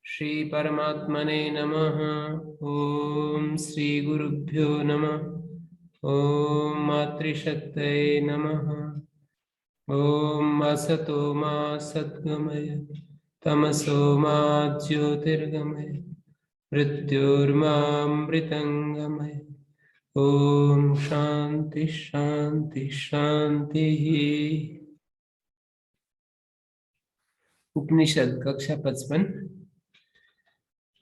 श्री परमात्मने नमः। ओम श्री गुरुभ्यो नमः। ओम मातृशक्तये नमः। ओम असतो मा सद्गमय तमसो मा ज्योतिर्गमय मृत्युर्मामृतंगमय। ओम शांति शांति शांति। उपनिषद कक्षा 55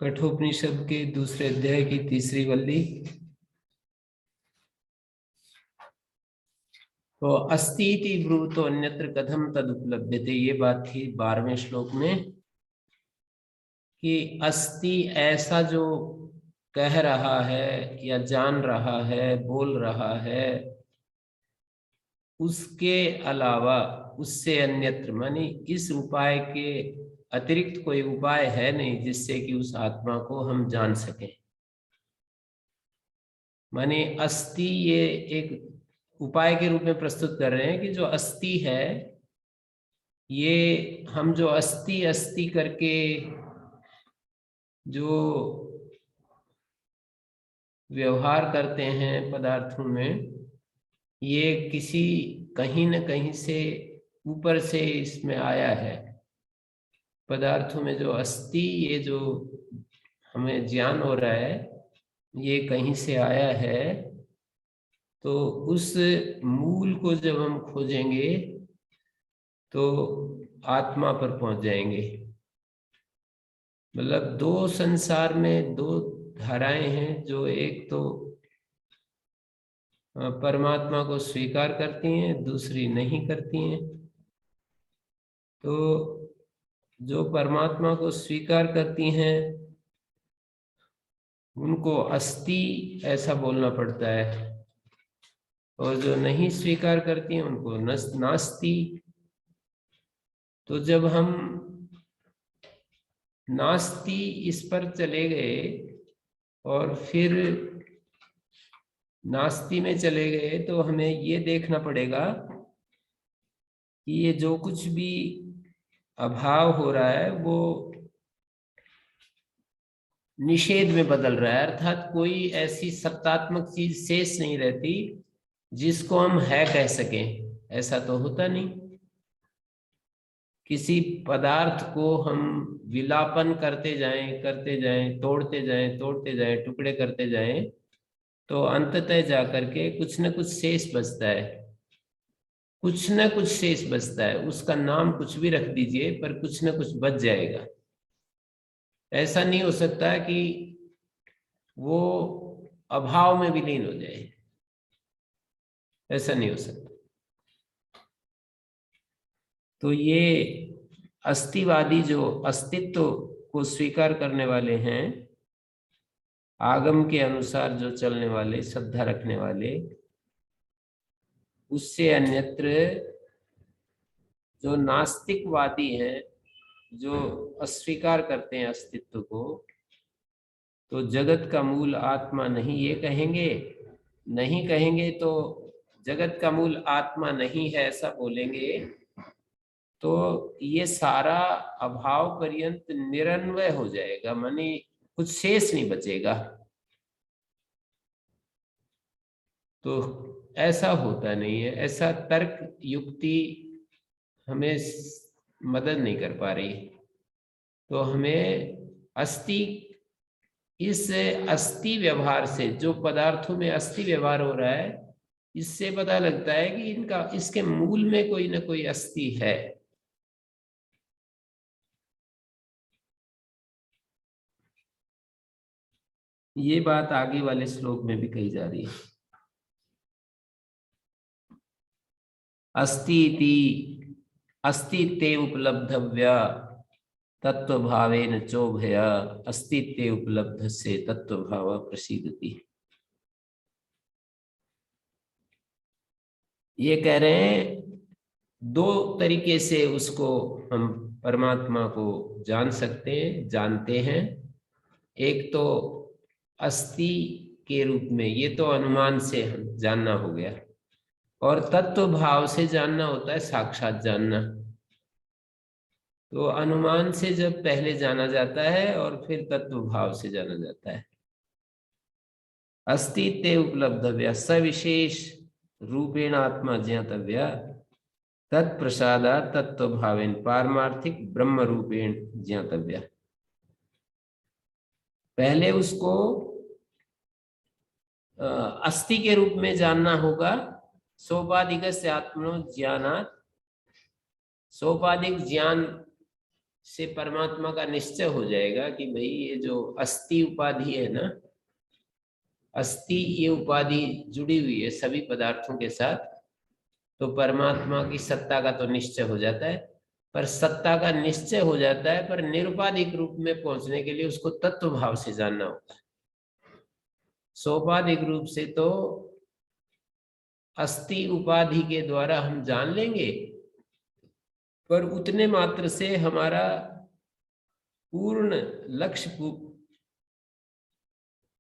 कठोपनिषद के दूसरे अध्याय की तीसरी वल्ली। तो अस्ति इति ब्रूतो अन्यत्र कथम तदुपलभ्यते, ये बात थी 12वें श्लोक में कि अस्ति ऐसा जो कह रहा है या जान रहा है, बोल रहा है, उसके अलावा, उससे अन्यत्र मानी इस उपाय के अतिरिक्त कोई उपाय है नहीं जिससे कि उस आत्मा को हम जान सकें। माने अस्ति ये एक उपाय के रूप में प्रस्तुत कर रहे हैं कि जो अस्ति है, ये हम जो अस्ति अस्ति करके जो व्यवहार करते हैं पदार्थों में, ये किसी कहीं न कहीं से ऊपर से इसमें आया है। पदार्थों में जो अस्ति, ये जो हमें ज्ञान हो रहा है, ये कहीं से आया है। तो उस मूल को जब हम खोजेंगे तो आत्मा पर पहुंच जाएंगे। मतलब दो संसार में दो धाराएं हैं, जो एक तो परमात्मा को स्वीकार करती हैं, दूसरी नहीं करती हैं। तो जो परमात्मा को स्वीकार करती हैं उनको अस्ति ऐसा बोलना पड़ता है, और जो नहीं स्वीकार करती हैं उनको नास्ति। तो जब हम नास्ति इस पर चले गए और फिर नास्ति में चले गए, तो हमें ये देखना पड़ेगा कि ये जो कुछ भी अभाव हो रहा है वो निषेध में बदल रहा है। अर्थात कोई ऐसी सत्तात्मक चीज शेष नहीं रहती जिसको हम है कह सकें। ऐसा तो होता नहीं। किसी पदार्थ को हम विलापन करते जाएं, तोड़ते जाएं, टुकड़े करते जाएं, तो अंततः जाकर के कुछ न कुछ शेष बचता है। कुछ न कुछ शेष बचता है, उसका नाम कुछ भी रख दीजिए, पर कुछ न कुछ बच जाएगा। ऐसा नहीं हो सकता कि वो अभाव में विलीन हो जाए, ऐसा नहीं हो सकता। तो ये अस्तिवादी जो अस्तित्व को स्वीकार करने वाले हैं, आगम के अनुसार जो चलने वाले, श्रद्धा रखने वाले, उससे अन्यत्र जो नास्तिकवादी हैं, जो अस्वीकार करते हैं अस्तित्व को, तो जगत का मूल आत्मा नहीं ये कहेंगे। नहीं कहेंगे तो जगत का मूल आत्मा नहीं है ऐसा बोलेंगे, तो ये सारा अभाव पर्यंत निरन्वय हो जाएगा, माने कुछ शेष नहीं बचेगा। तो ऐसा होता नहीं है। ऐसा तर्क युक्ति हमें मदद नहीं कर पा रही। तो हमें अस्ति, इस अस्ति व्यवहार से, जो पदार्थों में अस्ति व्यवहार हो रहा है, इससे पता लगता है कि इनका, इसके मूल में कोई ना कोई अस्ति है। ये बात आगे वाले श्लोक में भी कही जा रही है। अस्ति इति अस्तित्वे उपलब्धव्या तत्व भावेन चोभया अस्तित्वे उपलब्ध से तत्व भाव प्रसिद्धति। ये कह रहे हैं दो तरीके से उसको हम परमात्मा को जान सकते हैं, जानते हैं। एक तो अस्ति के रूप में, ये तो अनुमान से हम जानना हो गया, और तत्व भाव से जानना होता है साक्षात जानना। तो अनुमान से जब पहले जाना जाता है और फिर तत्व भाव से जाना जाता है। अस्तित्व उपलब्धव्य सविशेष रूपेण आत्मा ज्ञातव्य तत्प्रसादा तत्व भावेन पारमार्थिक ब्रह्म रूपेण ज्ञातव्य। पहले उसको अस्थि के रूप में जानना होगा। सोपाधिक से आत्मनो ज्ञानात्, सोपाधिक ज्ञान से परमात्मा का निश्चय हो जाएगा कि भाई ये जो अस्थि उपाधि है ना, अस्थि ये उपाधि जुड़ी हुई है सभी पदार्थों के साथ, तो परमात्मा की सत्ता का तो निश्चय हो जाता है। पर सत्ता का निश्चय हो जाता है, पर निरुपाधिक रूप में पहुंचने के लिए उसको तत्व भाव से जानना होगा। सोपाधिक रूप से तो अस्थि उपाधि के द्वारा हम जान लेंगे, पर उतने मात्र से हमारा पूर्ण लक्ष्य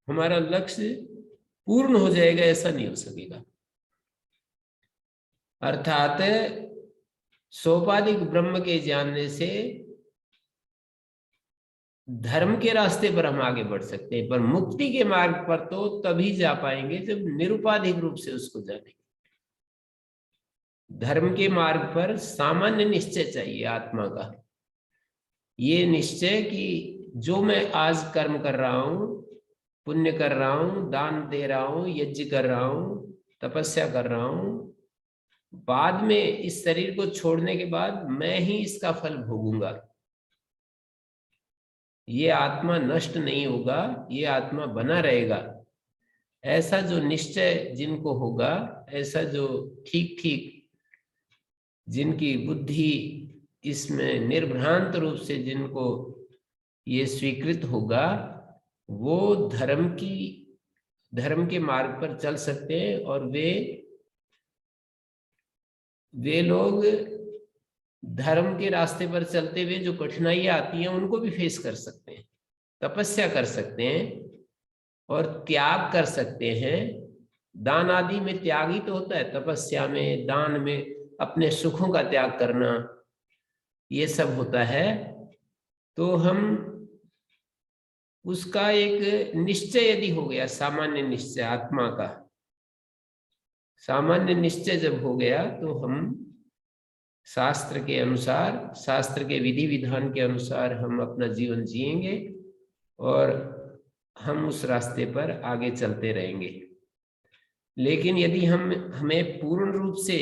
हमारा लक्ष्य पूर्ण हो जाएगा, ऐसा नहीं हो सकेगा। अर्थात सोपाधिक ब्रह्म के जानने से धर्म के रास्ते पर हम आगे बढ़ सकते हैं, पर मुक्ति के मार्ग पर तो तभी जा पाएंगे जब निरुपाधिक रूप से उसको जानेंगे। धर्म के मार्ग पर सामान्य निश्चय चाहिए आत्मा का, ये निश्चय कि जो मैं आज कर्म कर रहा हूं, पुण्य कर रहा हूं, दान दे रहा हूं, यज्ञ कर रहा हूं, तपस्या कर रहा हूं, बाद में इस शरीर को छोड़ने के बाद मैं ही इसका फल भोगूंगा। ये आत्मा नष्ट नहीं होगा, ये आत्मा बना रहेगा। ऐसा जो निश्चय जिनको होगा, ऐसा जो ठीक ठीक जिनकी बुद्धि इसमें निर्भ्रांत रूप से जिनको ये स्वीकृत होगा, वो धर्म के मार्ग पर चल सकते हैं। और वे लोग धर्म के रास्ते पर चलते हुए जो कठिनाइयां आती हैं उनको भी फेस कर सकते हैं, तपस्या कर सकते हैं और त्याग कर सकते हैं। दान आदि में त्याग ही तो होता है, तपस्या में, दान में अपने सुखों का त्याग करना, ये सब होता है। तो हम उसका एक निश्चय यदि हो गया, सामान्य निश्चय आत्मा का, सामान्य निश्चय जब हो गया तो हम शास्त्र के अनुसार, शास्त्र के विधि विधान के अनुसार हम अपना जीवन जिएंगे और हम उस रास्ते पर आगे चलते रहेंगे। लेकिन यदि हमें पूर्ण रूप से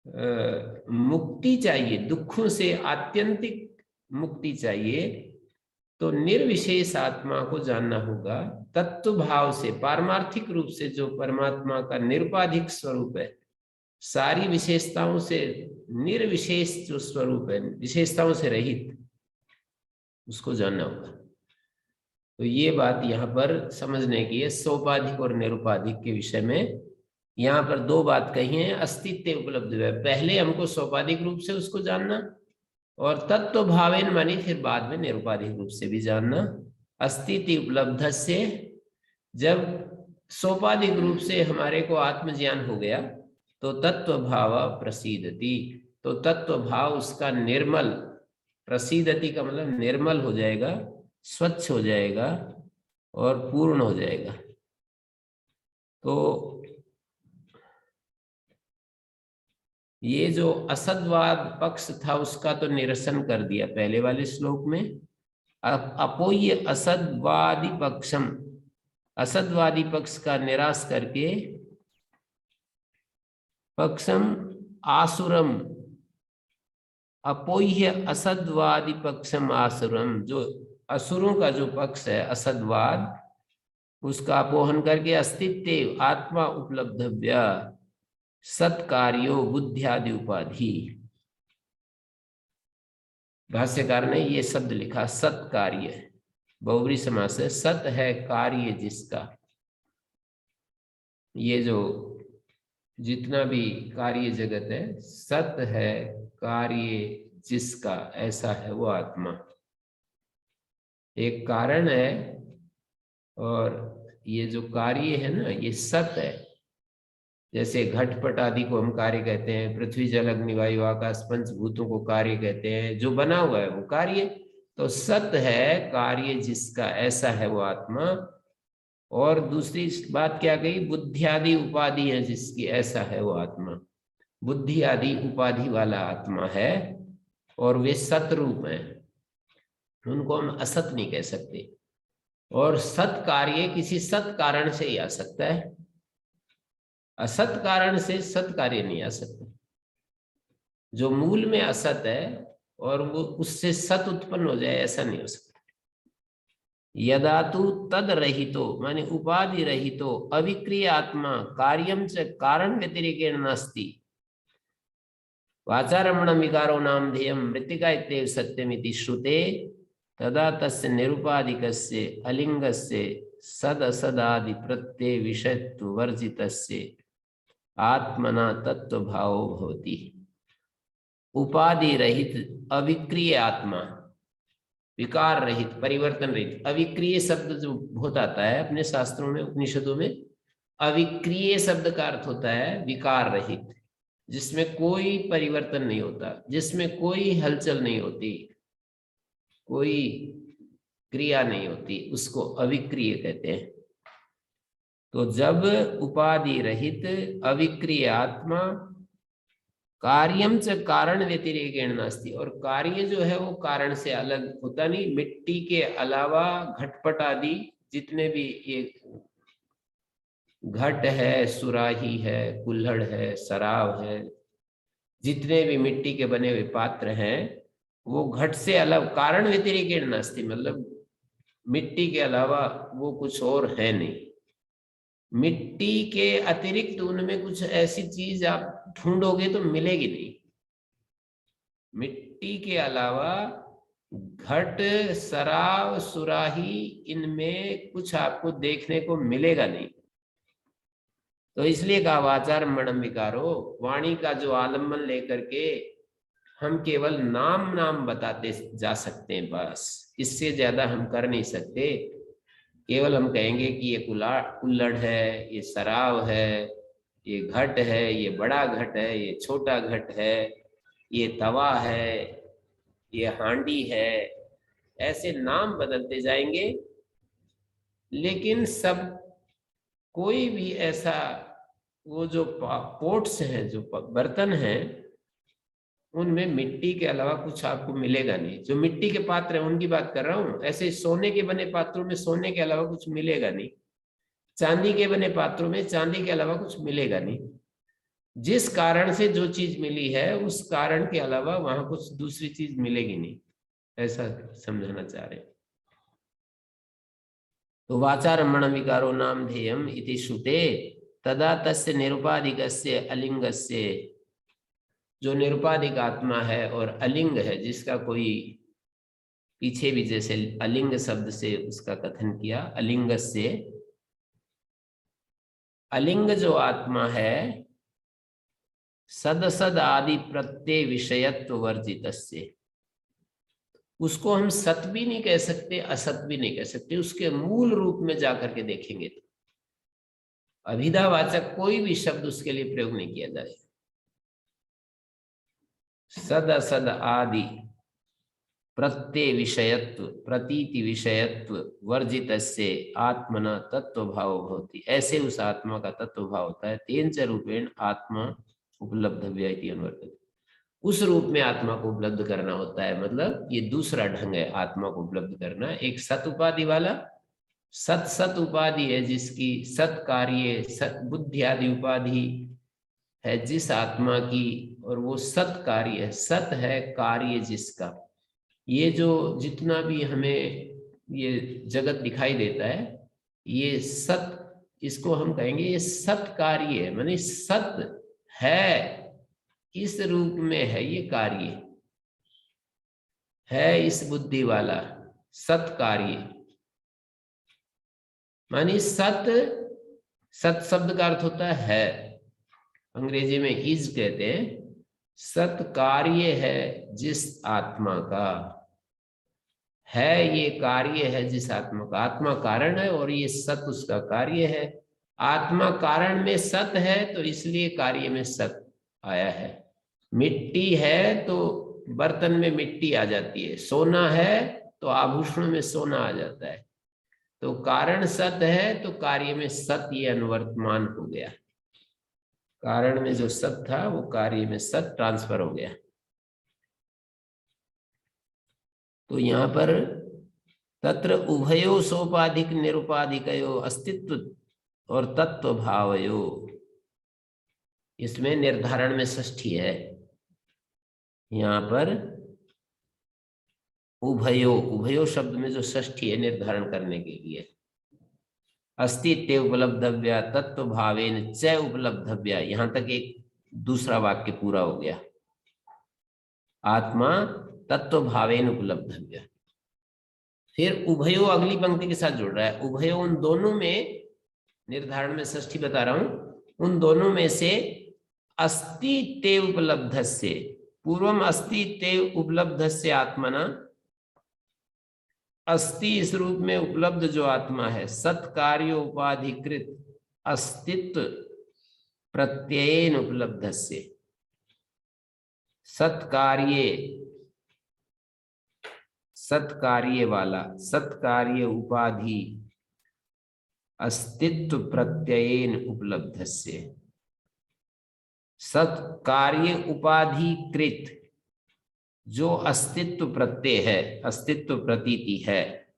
मुक्ति चाहिए, दुखों से आत्यंतिक मुक्ति चाहिए, तो निर्विशेष आत्मा को जानना होगा तत्व भाव से, पारमार्थिक रूप से, जो परमात्मा का निरुपाधिक स्वरूप है, सारी विशेषताओं से निर्विशेष जो स्वरूप है, विशेषताओं से रहित, उसको जानना होगा। तो ये बात यहाँ पर समझने की है सोपाधिक और निरुपाधिक के विषय में। यहाँ पर दो बात कही है, अस्तित्व उपलब्ध है, पहले हमको सोपाधिक रूप से उसको जानना, और तत्व भावेन मानी फिर बाद में निरुपाधिक रूप से भी जानना। अस्तित्व उपलब्ध से, जब सोपाधिक रूप से हमारे को आत्मज्ञान हो गया तो तत्व भाव प्रसीदति, तो तत्व भाव उसका निर्मल, प्रसीदति का मतलब निर्मल हो जाएगा, स्वच्छ हो जाएगा और पूर्ण हो जाएगा। तो ये जो असदवाद पक्ष था उसका तो निरसन कर दिया पहले वाले श्लोक में। अपोह्य असदवादी पक्षम, असदवादी पक्ष का निराश करके पक्षम आसुरम, अपोह्य असदवादी पक्षम आसुरम, जो असुरों का जो पक्ष है असदवाद, उसका अपोहन करके अस्तित्व आत्मा उपलब्धव्य सत्कार्यो बुद्धियादि उपाधि। भाष्यकार ने ये शब्द लिखा सत्कार्य, बहुव्रीहि समास है, सत है कार्य जिसका, ये जो जितना भी कार्य जगत है सत है कार्य जिसका, ऐसा है वो आत्मा। एक कारण है और ये जो कार्य है ना ये सत है, जैसे घटपट आदि को हम कार्य कहते हैं, पृथ्वी जल अग्नि वायु आकाश पंचभूतों को कार्य कहते हैं, जो बना हुआ है वो कार्य। तो सत है कार्य जिसका, ऐसा है वो आत्मा। और दूसरी बात क्या कही, बुद्धि आदि उपाधि है जिसकी, ऐसा है वो आत्मा। बुद्धि आदि उपाधि वाला आत्मा है और वे सत रूप हैं, उनको हम असत नहीं कह सकते। और सत कार्य किसी सत कारण से ही आ सकता है, असत कारण से सत कार्य नहीं आ सकता। जो मूल में असत है और वो उससे सत उत्पन्न हो जाए, ऐसा नहीं हो सकता। यदा तु तद रहितो माने उपाधि रहितो अविक्रिय आत्मा कार्यम च कारण व्यतिरेकेण नास्ति, वाचारमणम विकारो नाम ध्येयम मृत्तिका इत्येव सत्यमिति श्रुते, तदा तस्य निरुपाधिकस्य अलिंगस्य सदसदादि प्रत्यय विषयत्व वर्जितस्य आत्मना तत्व भावो भवति। उपाधि रहित अविक्रिय आत्मा, विकार रहित परिवर्तन रहित, अविक्रिय शब्द जो बहुत आता है अपने शास्त्रों में उपनिषदों में, अविक्रिय शब्द का अर्थ होता है विकार रहित, जिसमें कोई परिवर्तन नहीं होता, जिसमें कोई हलचल नहीं होती, कोई क्रिया नहीं होती, उसको अविक्रिय कहते हैं। तो जब उपाधि रहित अविक्रिय आत्मा कार्यम च कारण व्यतिरेकेण नास्ति, और कार्य जो है वो कारण से अलग होता नहीं। मिट्टी के अलावा घटपट आदि जितने भी ये घट है, सुराही है, कुल्हड़ है, शराब है, जितने भी मिट्टी के बने हुए पात्र हैं, वो घट से अलग, कारण व्यतिरेकेण नास्ति, मतलब मिट्टी के अलावा वो कुछ और है नहीं। मिट्टी के अतिरिक्त उनमें कुछ ऐसी चीज आप ढूंढोगे तो मिलेगी नहीं। मिट्टी के अलावा घट, शराब, सुराही, इनमें कुछ आपको देखने को मिलेगा नहीं। तो इसलिए कहा वाचार मणम विकारो, वाणी का जो आलम्बन लेकर के हम केवल नाम नाम बताते जा सकते हैं, बस इससे ज्यादा हम कर नहीं सकते। केवल हम कहेंगे कि ये कुल्हड़ है, ये शराब है, ये घट है, ये बड़ा घट है, ये छोटा घट है, ये तवा है, ये हांडी है, ऐसे नाम बदलते जाएंगे। लेकिन सब कोई भी ऐसा, वो जो पोट्स हैं, जो बर्तन हैं, उनमें मिट्टी के अलावा कुछ आपको मिलेगा नहीं। जो मिट्टी के पात्र हैं उनकी बात कर रहा हूं, ऐसे सोने के बने पात्रों में सोने के अलावा कुछ मिलेगा नहीं, चांदी के बने पात्रों में चांदी के अलावा कुछ मिलेगा नहीं। जिस कारण से जो चीज मिली है उस कारण के अलावा वहां कुछ दूसरी चीज मिलेगी नहीं, ऐसा समझाना चाह रहे हैं। तो वाचारमण विकारो नाम ध्येयम इति श्रुते, तदा तस्य निरुपाधिकस्य अलिंगस्य, जो निरुपाधिक आत्मा है और अलिंग है, जिसका कोई पीछे भी जैसे अलिंग शब्द से उसका कथन किया, अलिंग से, अलिंग जो आत्मा है सदसद आदि प्रत्यय विषयत्व वर्जित, उसको हम सत भी नहीं कह सकते, असत भी नहीं कह सकते। उसके मूल रूप में जाकर के देखेंगे तो अभिधावाचक कोई भी शब्द उसके लिए प्रयोग नहीं किया जाए। सद असद आदि प्रत्यय विषयत्व प्रतीति विषयत्व वर्जित से आत्मना तत्व भाव भवति, ऐसे उस आत्मा का तत्व भाव होता है। तेन च रूपेण आत्मा उपलब्धव्य इति अनुवर्तते, उस रूप में आत्मा को उपलब्ध करना होता है। मतलब ये दूसरा ढंग है आत्मा को उपलब्ध करना, एक सत उपाधि वाला, सत सत उपाधि है जिसकी, सत कार्य, सत बुद्धि आदि उपाधि है जिस आत्मा की, और वो सत कार्य है, सत है कार्य जिसका। ये जो जितना भी हमें ये जगत दिखाई देता है, ये सत, इसको हम कहेंगे ये सत कार्य है, माने सत है, इस रूप में है, ये कार्य है, इस बुद्धि वाला सत कार्य, मानी सत, सत शब्द का अर्थ होता है, अंग्रेजी में इज कहते हैं, सत कार्य है जिस आत्मा का है, ये कार्य है जिस आत्मा का, आत्मा कारण है और ये सत उसका कार्य है। आत्मा कारण में सत है तो इसलिए कार्य में सत आया है। मिट्टी है तो बर्तन में मिट्टी आ जाती है, सोना है तो आभूषण में सोना आ जाता है। तो कारण सत है तो कार्य में सत ये अनुवर्तमान हो गया। कारण में जो सत था वो कार्य में सत ट्रांसफर हो गया। तो यहाँ पर तत्र उभयो सोपाधिक निरुपाधिकयो अस्तित्व और तत्व भावयो, इसमें निर्धारण में षष्ठी है। यहाँ पर उभयो, उभयो शब्द में जो षष्ठी है निर्धारण करने के लिए, अस्तित्व उपलब्धव्या तत्व भावेन च उपलब्धव्या, यहां तक एक दूसरा वाक्य पूरा हो गया। आत्मा तत्व भावेन उपलब्धव्या। फिर उभयो अगली पंक्ति के साथ जुड़ रहा है। उभयो उन दोनों में, निर्धारण में षष्ठी बता रहा हूं, उन दोनों में से अस्ति ते उपलब्धस्य, पूर्वम अस्ति ते उपलब्धस्य आत्मना, अस्ति इस रूप में उपलब्ध जो आत्मा है, सत्कार्य उपाधिकृत अस्तित्व प्रत्ययेन उपलब्धस्य, सत्कार्य, सत्कार्य वाला, सत्कार्य उपाधि अस्तित्व प्रत्ययेन उपलब्धस्य, सत्कार्य उपाधिकृत जो अस्तित्व प्रत्यय है, अस्तित्व प्रतीति है,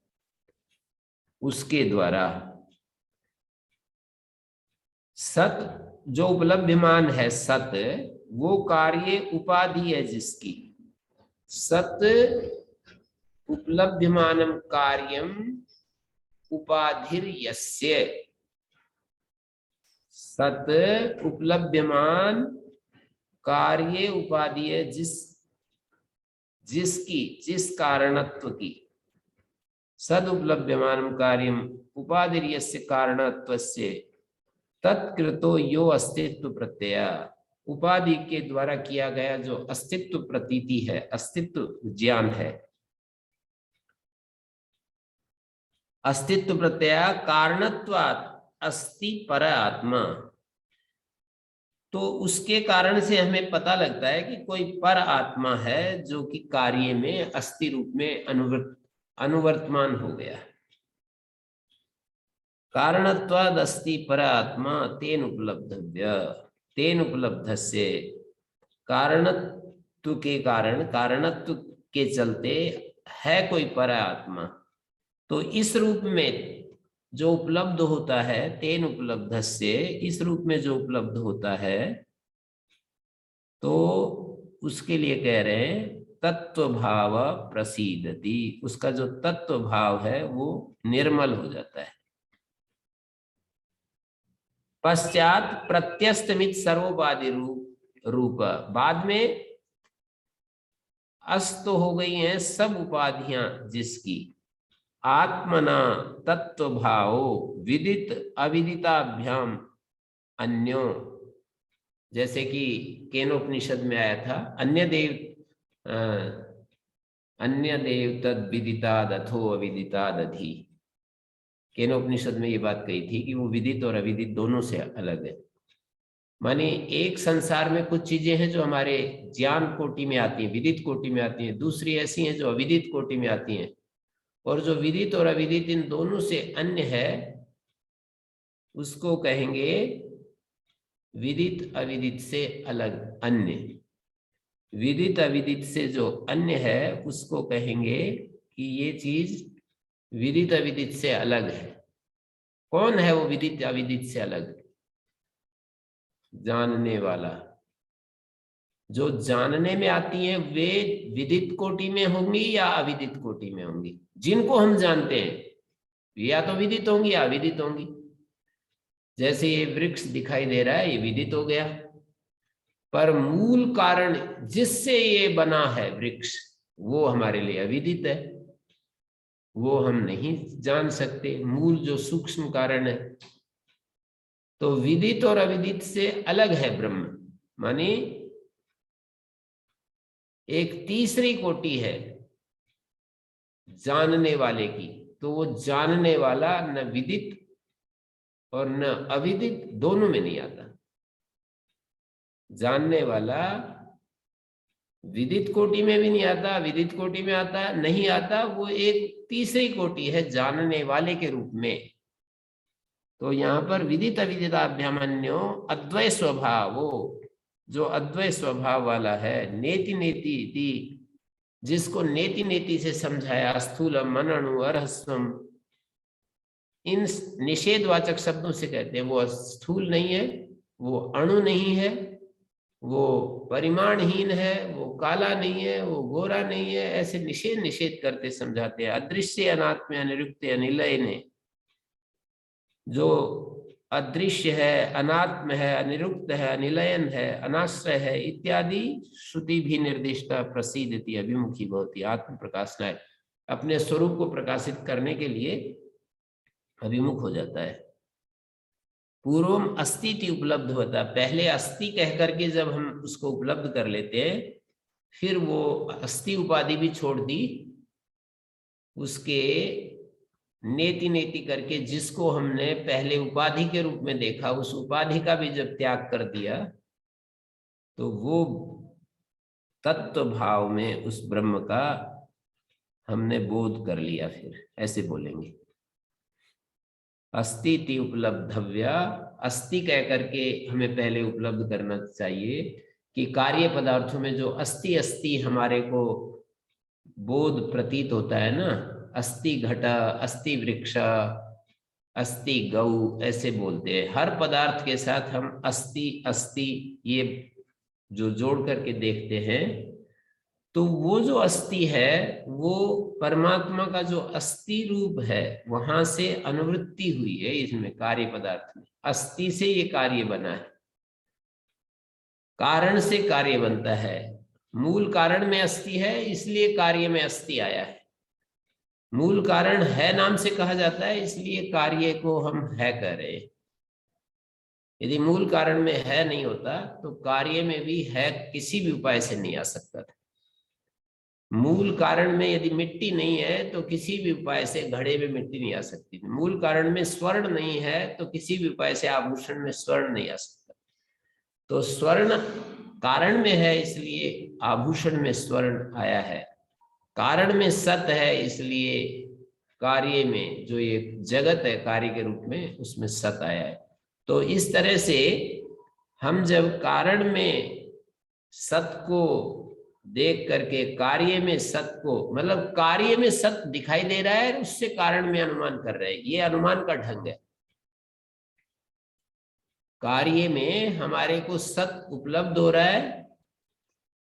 उसके द्वारा सत जो उपलब्धमान है, सत वो कार्य उपाधि है जिसकी, सत उपलब्धमानम कार्यम उपाधिर्यस्य, सत उपलब्धमान कार्य उपाधि है जिसकी, जिस कारणत्व की, सद उपलब्धमानम कार्यम उपाधिर्यस्य कारणत्वस्य तत्कृतो यो अस्तित्व प्रत्यय, उपाधि के द्वारा किया गया जो अस्तित्व प्रतीति है, अस्तित्व ज्ञान है। अस्तित्व प्रत्यय कारणत्वात् अस्ति पर आत्मा, तो उसके कारण से हमें पता लगता है कि कोई पर आत्मा है जो कि कार्य में अस्थि रूप में अनुवर्तमान हो गया। कारणत्वाद अस्ति पर आत्मा तेन उपलब्धव्य, तेन उपलब्धस्य, कारणत्व के कारण, कारणत्व के चलते है कोई पर आत्मा, तो इस रूप में जो उपलब्ध होता है, तेन उपलब्धस्य, इस रूप में जो उपलब्ध होता है, तो उसके लिए कह रहे हैं तत्व भाव प्रसीदति, उसका जो तत्व भाव है वो निर्मल हो जाता है। पश्चात प्रत्यस्तमित सर्वोपाधि रूप, बाद में अस्त हो गई हैं सब उपाधियां जिसकी, आत्मना तत्व भाव विदित अविदिताभ्याम अन्यो, जैसे कि केनोपनिषद में आया था, अन्य देव तद विदिताद अथो अविदिताद अधि। केनोपनिषद में ये बात कही थी कि वो विदित और अविदित दोनों से अलग है। माने एक संसार में कुछ चीजें हैं जो हमारे ज्ञान कोटि में आती हैं, विदित कोटि में आती हैं, दूसरी ऐसी हैं जो अविदित कोटि में आती हैं, और जो विदित और अविदित इन दोनों से अन्य है उसको कहेंगे विदित अविदित से अलग अन्य। विदित अविदित से जो अन्य है उसको कहेंगे कि ये चीज विदित अविदित से अलग है। कौन है वो विदित अविदित से अलग? जानने वाला। जो जानने में आती हैं वे विदित कोटि में होंगी या अविदित कोटि में होंगी? जिनको हम जानते हैं या तो विदित होंगी या अविदित होंगी। जैसे ये वृक्ष दिखाई दे रहा है, ये विदित हो गया, पर मूल कारण जिससे ये बना है वृक्ष वो हमारे लिए अविदित है, वो हम नहीं जान सकते, मूल जो सूक्ष्म कारण है। तो विदित और अविदित से अलग है ब्रह्म, माने एक तीसरी कोटि है जानने वाले की, तो वो जानने वाला न विदित और न अविदित, दोनों में नहीं आता। जानने वाला विदित कोटि में भी नहीं आता, विदित कोटि में आता नहीं आता, वो एक तीसरी कोटि है जानने वाले के रूप में। तो यहाँ पर विदित अविदिताभ्यामन्यो अद्वय स्वभाव, वो जो अद्वय स्वभाव वाला है, नेति नेति इति, जिसको नेति नेति से समझाया, स्थूलम मनणु अरहस्वम, इन निषेधवाचक शब्दों से कहते हैं। वो स्थूल नहीं है, वो अणु नहीं है, वो परिमाणहीन है, वो काला नहीं है, वो गोरा नहीं है, ऐसे निषेध निषेध करते समझाते हैं। अदृश्य अनात्म अनिरुक्त अनिलय ने, जो अदृश्य है, अनात्म है, अनिरुक्त है, अनिलयन है, अनाश्रय है इत्यादि श्रुति भी निर्दिष्ट प्रसिद्धति अभिमुखी भवति आत्म प्रकाशनाय, अपने स्वरूप को प्रकाशित करने के लिए अभिमुख हो जाता है। पूर्वम अस्ति उपलब्ध होता, पहले अस्ति कह करके जब हम उसको उपलब्ध कर लेते हैं, फिर वो अस्ति उपाधि भी छोड़ दी, उसके नेति नेति करके जिसको हमने पहले उपाधि के रूप में देखा, उस उपाधि का भी जब त्याग कर दिया, तो वो तत्व भाव में उस ब्रह्म का हमने बोध कर लिया। फिर ऐसे बोलेंगे, अस्ति उपलब्धव्या, अस्ति कह करके हमें पहले उपलब्ध करना चाहिए कि कार्य पदार्थों में जो अस्ति अस्ति हमारे को बोध प्रतीत होता है ना, अस्ति घट, अस्ति वृक्ष, अस्ति गौ, ऐसे बोलते हैं। हर पदार्थ के साथ हम अस्ति अस्ति ये जो जोड़ करके देखते हैं, तो वो जो अस्ति है वो परमात्मा का जो अस्ति रूप है, वहां से अनुवृत्ति हुई है इसमें कार्य पदार्थ में। अस्ति से ये कार्य बना है, कारण से कार्य बनता है। मूल कारण में अस्ति है, इसलिए कार्य में अस्ति आया है। मूल कारण है नाम से कहा जाता है, इसलिए कार्य को हम है कह रहे हैं। यदि मूल कारण में है नहीं होता तो कार्य में भी है किसी भी उपाय से नहीं आ सकता था। मूल कारण में यदि मिट्टी नहीं है तो किसी भी उपाय से घड़े में मिट्टी नहीं आ सकती। मूल कारण में स्वर्ण नहीं है तो किसी भी उपाय से आभूषण में स्वर्ण नहीं आ सकता। तो स्वर्ण कारण में है, इसलिए आभूषण में स्वर्ण आया है। कारण में सत है, इसलिए कार्य में जो ये जगत है कार्य के रूप में, उसमें सत आया है। तो इस तरह से हम जब कारण में सत को देख करके कार्य में सत को, मतलब कार्य में सत दिखाई दे रहा है, उससे कारण में अनुमान कर रहे हैं, ये अनुमान का ढंग है। कार्य में हमारे को सत उपलब्ध हो रहा है,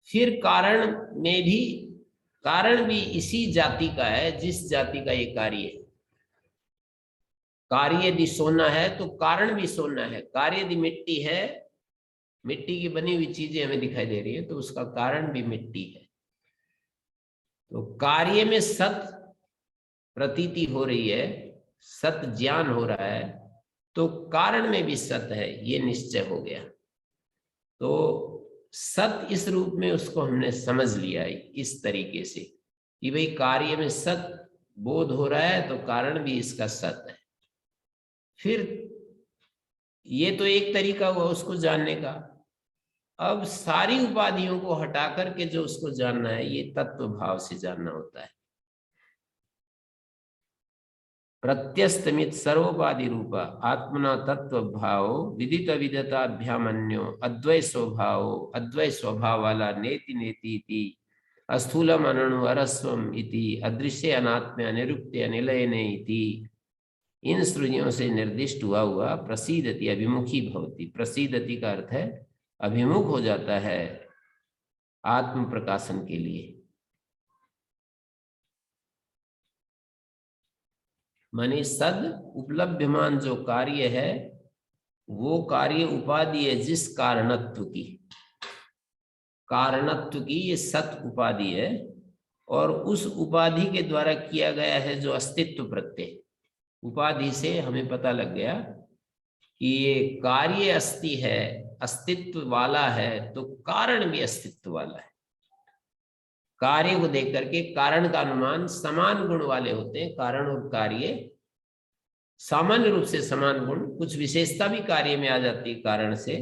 फिर कारण में भी, कारण भी इसी जाति का है जिस जाति का ये कार्य है। कार्य यदि सोना है तो कारण भी सोना है। कार्य यदि मिट्टी है, मिट्टी की बनी हुई चीजें हमें दिखाई दे रही है, तो उसका कारण भी मिट्टी है। तो कार्य में सत प्रतीति हो रही है, सत ज्ञान हो रहा है, तो कारण में भी सत है, ये निश्चय हो गया। तो सत इस रूप में उसको हमने समझ लिया है इस तरीके से कि भाई कार्य में सत बोध हो रहा है तो कारण भी इसका सत है। फिर ये तो एक तरीका हुआ उसको जानने का। अब सारी उपाधियों को हटा करके जो उसको जानना है, ये तत्व भाव से जानना होता है। प्रत्यस्तमित सर्वोपाधि रूप आत्मना तत्व भाव विदित विदताभ्यामन्यो अद्वय स्वभाव, अद्वय स्वभाव वाला नेति नेति इति अस्थूलम अनणु अरस्वम इति अदृश्य अनात्म अनिरुक्त अनिलयने इति, इन श्रुतियों से निर्दिष्ट हुआ हुआ प्रसीदति अभिमुखी भवति। प्रसीदति का अर्थ है अभिमुख हो जाता है आत्म प्रकाशन के लिए। माने सद उपलब्धमान जो कार्य है, वो कार्य उपाधि है जिस कारणत्व की, कारणत्व की ये सत उपाधि है, और उस उपाधि के द्वारा किया गया है जो अस्तित्व प्रत्यय। उपाधि से हमें पता लग गया कि ये कार्य अस्ति है, अस्तित्व वाला है, तो कारण भी अस्तित्व वाला है। कार्य को देख करके कारण का अनुमान, समान गुण वाले होते हैं कारण और कार्य, सामान्य रूप से समान गुण, कुछ विशेषता भी कार्य में आ जाती है कारण से,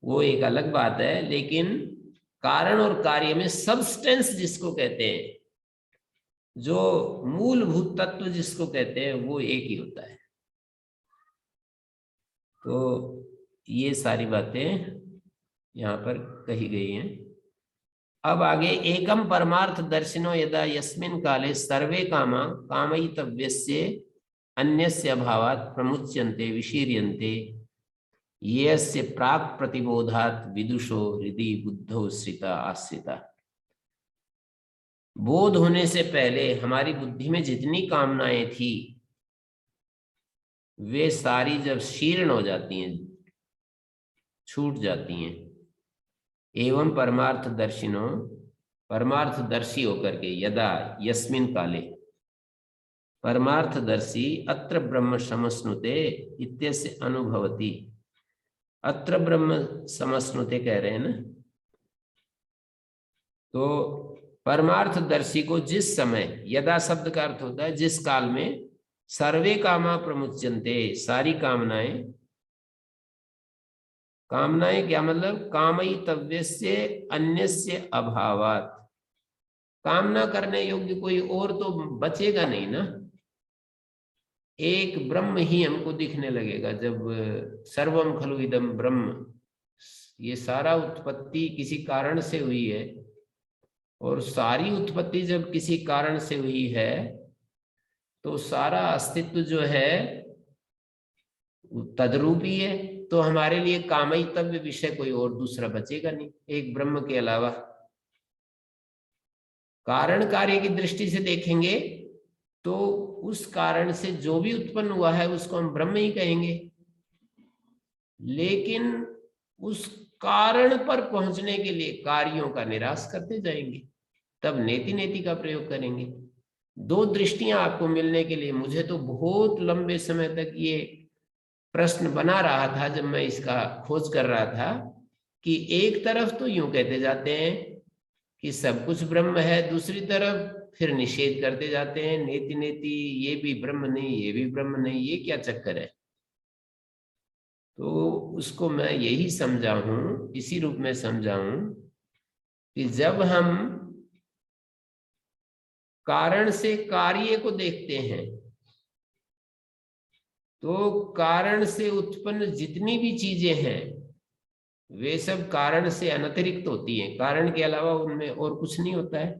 वो एक अलग बात है, लेकिन कारण और कार्य में सबस्टेंस जिसको कहते हैं, जो मूलभूत तत्व जिसको कहते हैं, वो एक ही होता है। तो ये सारी बातें यहाँ पर कही गई हैं। अब आगे, एकम परमार्थ दर्शिनो यदा यस्मिन् काले सर्वे कामा कामयितव्यस्य अन्यस्य अभावात् प्रमुच्यन्ते विशीर्यन्ते येऽस्य प्राक् प्रतिबोधात् विदुषो हृदि बुद्धौ श्रिता आश्रिता। बोध होने से पहले हमारी बुद्धि में जितनी कामनाएं थी, वे सारी जब शीर्ण हो जाती हैं, छूट जाती हैं। एवं परमार्थ दर्शिनो, परमार्थदर्शी होकर के, यदा यस्मिन् काले, परमार्थदर्शी अत्र ब्रह्म समश्नुते इत्यस्य अनुभवति। अत्र ब्रह्म समश्नुते कह रहे हैं ना, तो परमार्थदर्शी को जिस समय, यदा शब्द का अर्थ होता है जिस काल में, सर्वे कामा प्रमुच्यन्ते, सारी कामनाएं, कामनाएं क्या मतलब, कामयितव्यस्य अन्यस्य अभावात्, कामना करने योग्य कोई और तो बचेगा नहीं ना, एक ब्रह्म ही हमको दिखने लगेगा। जब सर्वम खलु इदम ब्रह्म, ये सारा उत्पत्ति किसी कारण से हुई है, और सारी उत्पत्ति जब किसी कारण से हुई है, तो सारा अस्तित्व जो है तद्रूपी है। तो हमारे लिए कामयितव्य विषय कोई और दूसरा बचेगा नहीं एक ब्रह्म के अलावा। कारण कार्य की दृष्टि से देखेंगे तो उस कारण से जो भी उत्पन्न हुआ है उसको हम ब्रह्म ही कहेंगे, लेकिन उस कारण पर पहुंचने के लिए कार्यों का निराश करते जाएंगे, तब नेति नेति का प्रयोग करेंगे। दो दृष्टियां आपको मिलने के लिए, मुझे तो बहुत लंबे समय तक ये प्रश्न बना रहा था जब मैं इसका खोज कर रहा था, कि एक तरफ तो यूं कहते जाते हैं कि सब कुछ ब्रह्म है, दूसरी तरफ फिर निषेध करते जाते हैं नेति नेति, ये भी ब्रह्म नहीं, ये भी ब्रह्म नहीं, ये क्या चक्कर है। तो उसको मैं यही समझा हूं, इसी रूप में समझा हूं कि जब हम कारण से कार्य को देखते हैं, तो कारण से उत्पन्न जितनी भी चीजें हैं वे सब कारण से अनतिरिक्त होती हैं, कारण के अलावा उनमें और कुछ नहीं होता है।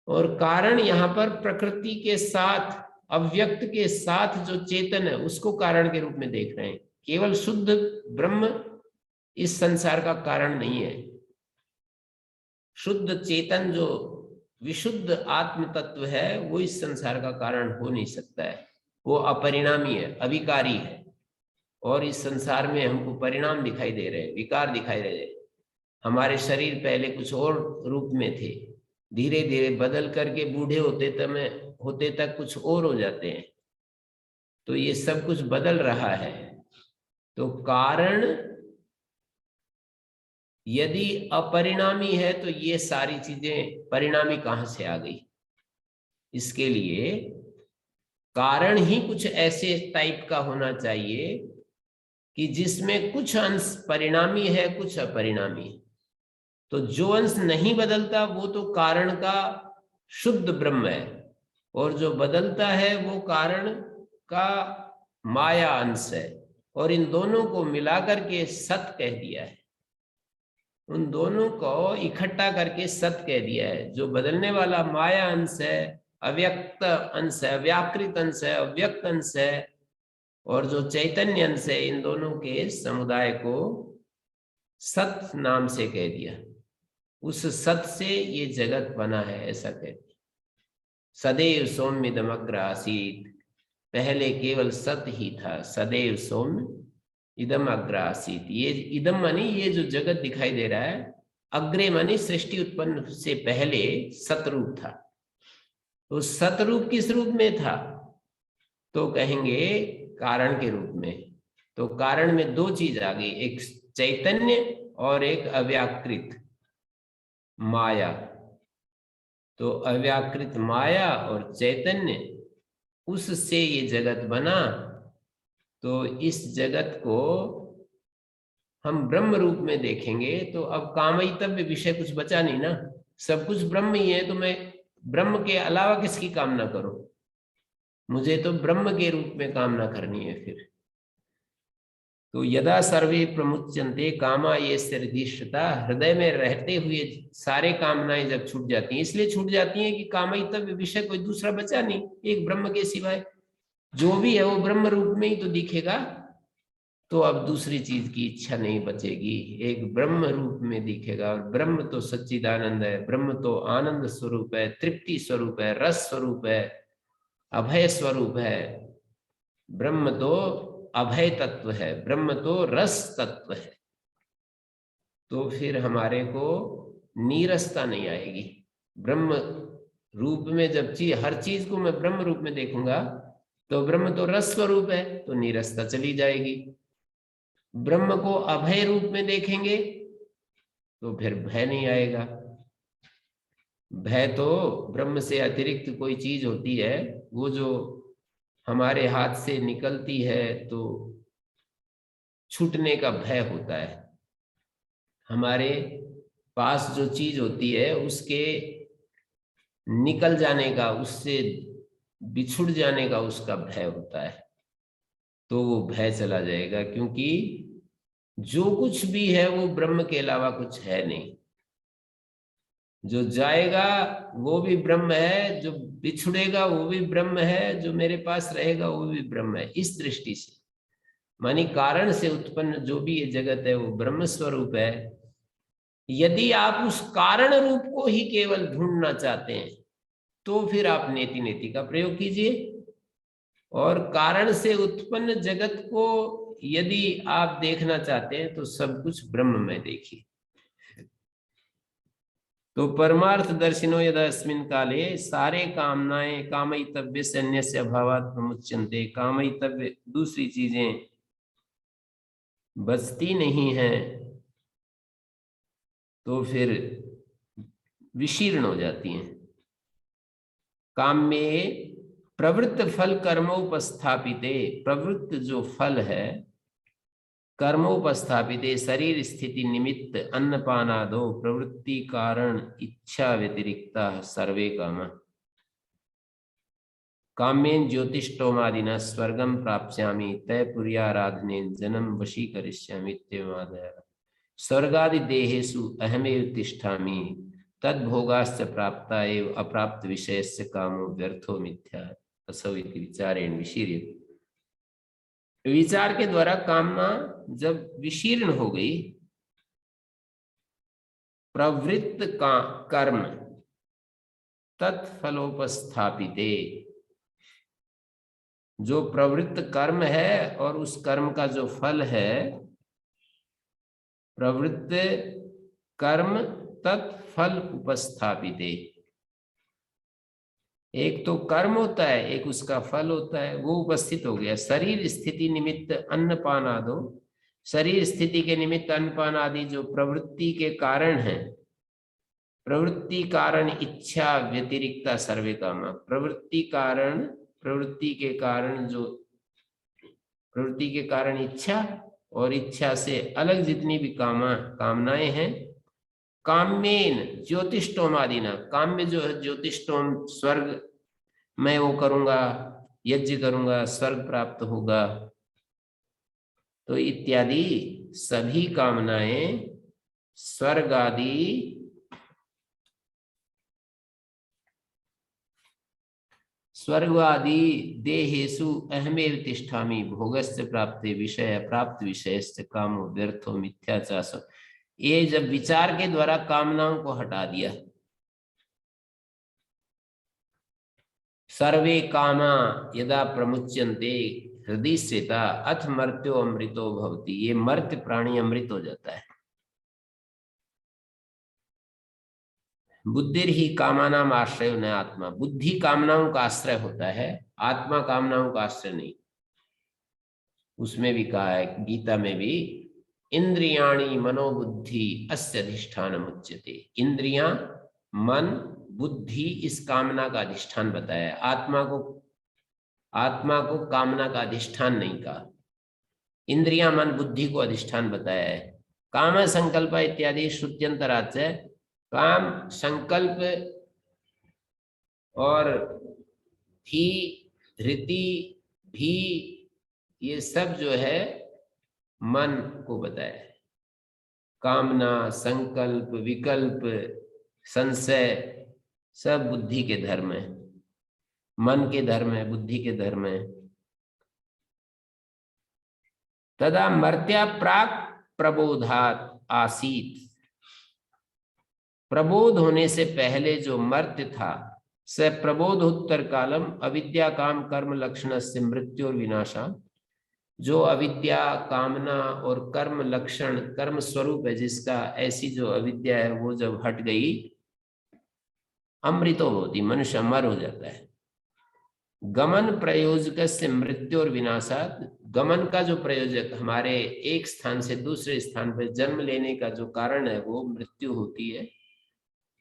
और कारण यहाँ पर प्रकृति के साथ, अव्यक्त के साथ जो चेतन है उसको कारण के रूप में देख रहे हैं। केवल शुद्ध ब्रह्म इस संसार का कारण नहीं है। शुद्ध चेतन जो विशुद्ध आत्म तत्व है वो इस संसार का कारण हो नहीं सकता है, वो अपरिणामी है, अविकारी है। और इस संसार में हमको परिणाम दिखाई दे रहे हैं, विकार दिखाई दे रहे हैं। हमारे शरीर पहले कुछ और रूप में थे, धीरे धीरे बदल करके बूढ़े होते तक कुछ और हो जाते हैं। तो ये सब कुछ बदल रहा है। तो कारण यदि अपरिणामी है तो ये सारी चीजें परिणामी कहां से आ गई। इसके लिए कारण ही कुछ ऐसे टाइप का होना चाहिए कि जिसमें कुछ अंश परिणामी है, कुछ अपरिणामी है। तो जो अंश नहीं बदलता वो तो कारण का शुद्ध ब्रह्म है, और जो बदलता है वो कारण का माया अंश है। और इन दोनों को मिलाकर के सत कह दिया है, उन दोनों को इकट्ठा करके सत कह दिया है। जो बदलने वाला माया अंश है, अव्यक्त अंश है, व्याकृत अंश है, अव्यक्त अंश है, और जो चैतन्य अंश है, इन दोनों के समुदाय को सत नाम से कह दिया। उस सत से ये जगत बना है, ऐसा कहते। सदैव सौम्यदम अग्र आसीत, पहले केवल सत ही था। सदैव सौम्य इदम अग्र आसीत, ये इदम मानी ये जो जगत दिखाई दे रहा है, अग्रे मानी सृष्टि उत्पन्न से पहले सतरूप था। तो सतरूप किस रूप में था, तो कहेंगे कारण के रूप में। तो कारण में दो चीज आ गई, एक चैतन्य और एक अव्याकृत माया। तो अव्याकृत माया और चैतन्य उससे ये जगत बना, तो इस जगत को हम ब्रह्म रूप में देखेंगे तो अब कामयितव्य विषय कुछ बचा नहीं ना, सब कुछ ब्रह्म ही है, तो मैं ब्रह्म के अलावा किसकी कामना करूं? मुझे तो ब्रह्म के रूप में कामना करनी है फिर। तो यदा सर्वे प्रमुच्यन्ते कामा ये हृदयता, हृदय में रहते हुए सारे कामनाएं जब छूट जाती हैं, इसलिए छूट जाती हैं कि कामयितव्य विषय कोई दूसरा बचा नहीं एक ब्रह्म के सिवाय, जो भी है वो ब्रह्म रूप में ही तो दिखेगा। तो अब दूसरी चीज की इच्छा नहीं बचेगी, एक ब्रह्म रूप में दिखेगा। और ब्रह्म तो सच्चिदानंद है, ब्रह्म तो आनंद स्वरूप है, तृप्ति स्वरूप है, रस स्वरूप है, अभय स्वरूप है। ब्रह्म तो अभय तत्व है, ब्रह्म तो रस तत्व है। तो फिर हमारे को नीरसता नहीं आएगी। ब्रह्म रूप में जब हर चीज को मैं ब्रह्म रूप में देखूंगा, तो ब्रह्म तो रस स्वरूप है, तो नीरसता चली जाएगी। ब्रह्म को अभय रूप में देखेंगे तो फिर भय नहीं आएगा। भय तो ब्रह्म से अतिरिक्त कोई चीज होती है, वो जो हमारे हाथ से निकलती है तो छूटने का भय होता है। हमारे पास जो चीज होती है उसके निकल जाने का, उससे बिछुड़ जाने का उसका भय होता है, तो वो भय चला जाएगा, क्योंकि जो कुछ भी है वो ब्रह्म के अलावा कुछ है नहीं। जो जाएगा वो भी ब्रह्म है, जो बिछुड़ेगा वो भी ब्रह्म है, जो मेरे पास रहेगा वो भी ब्रह्म है। इस दृष्टि से मानी कारण से उत्पन्न जो भी ये जगत है वो ब्रह्म स्वरूप है। यदि आप उस कारण रूप को ही केवल ढूंढना चाहते हैं तो फिर आप नेति नेति का प्रयोग कीजिए, और कारण से उत्पन्न जगत को यदि आप देखना चाहते हैं तो सब कुछ ब्रह्म में देखिए। तो परमार्थ दर्शिनो यदस्मिन् काले सारे कामनाएं कामयितव्य से अन्यस्य अभावात् प्रमुच्यन्ते, कामयितव्य दूसरी चीजें बचती नहीं है तो फिर विशीर्ण हो जाती हैं। काम में प्रवृत्त फल कर्मोपस्थापिते, प्रवृत्त जो फल है कर्मोपस्थापिते शरीर स्थिति निमित्त अन्नपानादो प्रवृत्ति कारण इच्छा व्यतिरिक्ता सर्वे काम। काम्येन ज्योतिष्टोमादिना स्वर्गम प्राप्स्यामि तैपुर्याराधनेन जन्म वशीकरिष्यामि इत्येवमादयः। स्वर्गादि देहेषु अहमेव तिष्ठामि तद्भोगाश्च प्राप्ता एव अप्राप्त विषयस्य कामो व्यर्थो मिथ्या असौ इति विचारेण विशीर्यते। विचार के द्वारा कामना जब विशीर्ण हो गई, प्रवृत्त का कर्म तत्फलोपस्थापिते, जो प्रवृत्त कर्म है और उस कर्म का जो फल है, प्रवृत्त कर्म तत्फल उपस्थापिते। एक तो कर्म होता है, एक उसका फल होता है, वो उपस्थित हो गया। शरीर स्थिति निमित्त अन्नपान आदो, शरीर स्थिति के निमित्त अन्नपान आदि जो प्रवृत्ति के कारण है, प्रवृत्ति कारण इच्छा व्यतिरिक्ता सर्वे कामा। प्रवृत्ति कारण, प्रवृत्ति के कारण जो प्रवृत्ति के कारण इच्छा, और इच्छा से अलग जितनी भी कामनाएं हैं। काम्येन ज्योतिष्टोम आदिना, काम्य जो है ज्योतिष्टोम, स्वर्ग मैं वो करूंगा, यज्ञ करूंगा, स्वर्ग प्राप्त होगा, तो इत्यादि सभी कामनाएं स्वर्ग आदि देहेषु अहमेव तिष्ठामि भोगस्य प्राप्ते विषय प्राप्त विषयस्य कामो व्यर्थो मिथ्याचार। ये जब विचार के द्वारा कामनाओं को हटा दिया, सर्वे कामा यदा प्रमुच्यन्ते हृदय स्थिता अथ मर्त्यो अमृतो भवति। ये मर्त्य प्राणी अमृत हो जाता है। बुद्धि ही कामनाम आश्रय न आत्मा, बुद्धि कामनाओं का आश्रय होता है, आत्मा कामनाओं का आश्रय नहीं। उसमें भी कहा है गीता में भी, इंद्रियाणि मनोबुद्धि अस्य अधिष्ठान मुच्यते। इंद्रियां, मन, बुद्धि इस कामना का अधिष्ठान बताया। आत्मा को आत्मा को कामना का अधिष्ठान नहीं कहा। इंद्रिया मन बुद्धि को अधिष्ठान बताया है। काम संकल्प इत्यादि श्रुत्यंतराच से काम संकल्प और भी धृति भी ये सब जो है मन को बताया है। कामना संकल्प विकल्प संशय सब बुद्धि के धर्म है, मन के धर्म है, बुद्धि के धर्म है। तदा मर्त्या प्राक प्रबोधात आसीत, प्रबोध होने से पहले जो मर्त्य था स प्रबोध उत्तर कालम अविद्या काम कर्म लक्षण से मृत्यु और विनाशा, जो अविद्या कामना और कर्म लक्षण कर्म स्वरूप है जिसका, ऐसी जो अविद्या है वो जब हट गई अमृतो होती, मनुष्य अमर हो जाता है। गमन प्रयोजक से मृत्यु और विनाशात, गमन का जो प्रयोजक हमारे एक स्थान से दूसरे स्थान पर जन्म लेने का जो कारण है वो मृत्यु होती है।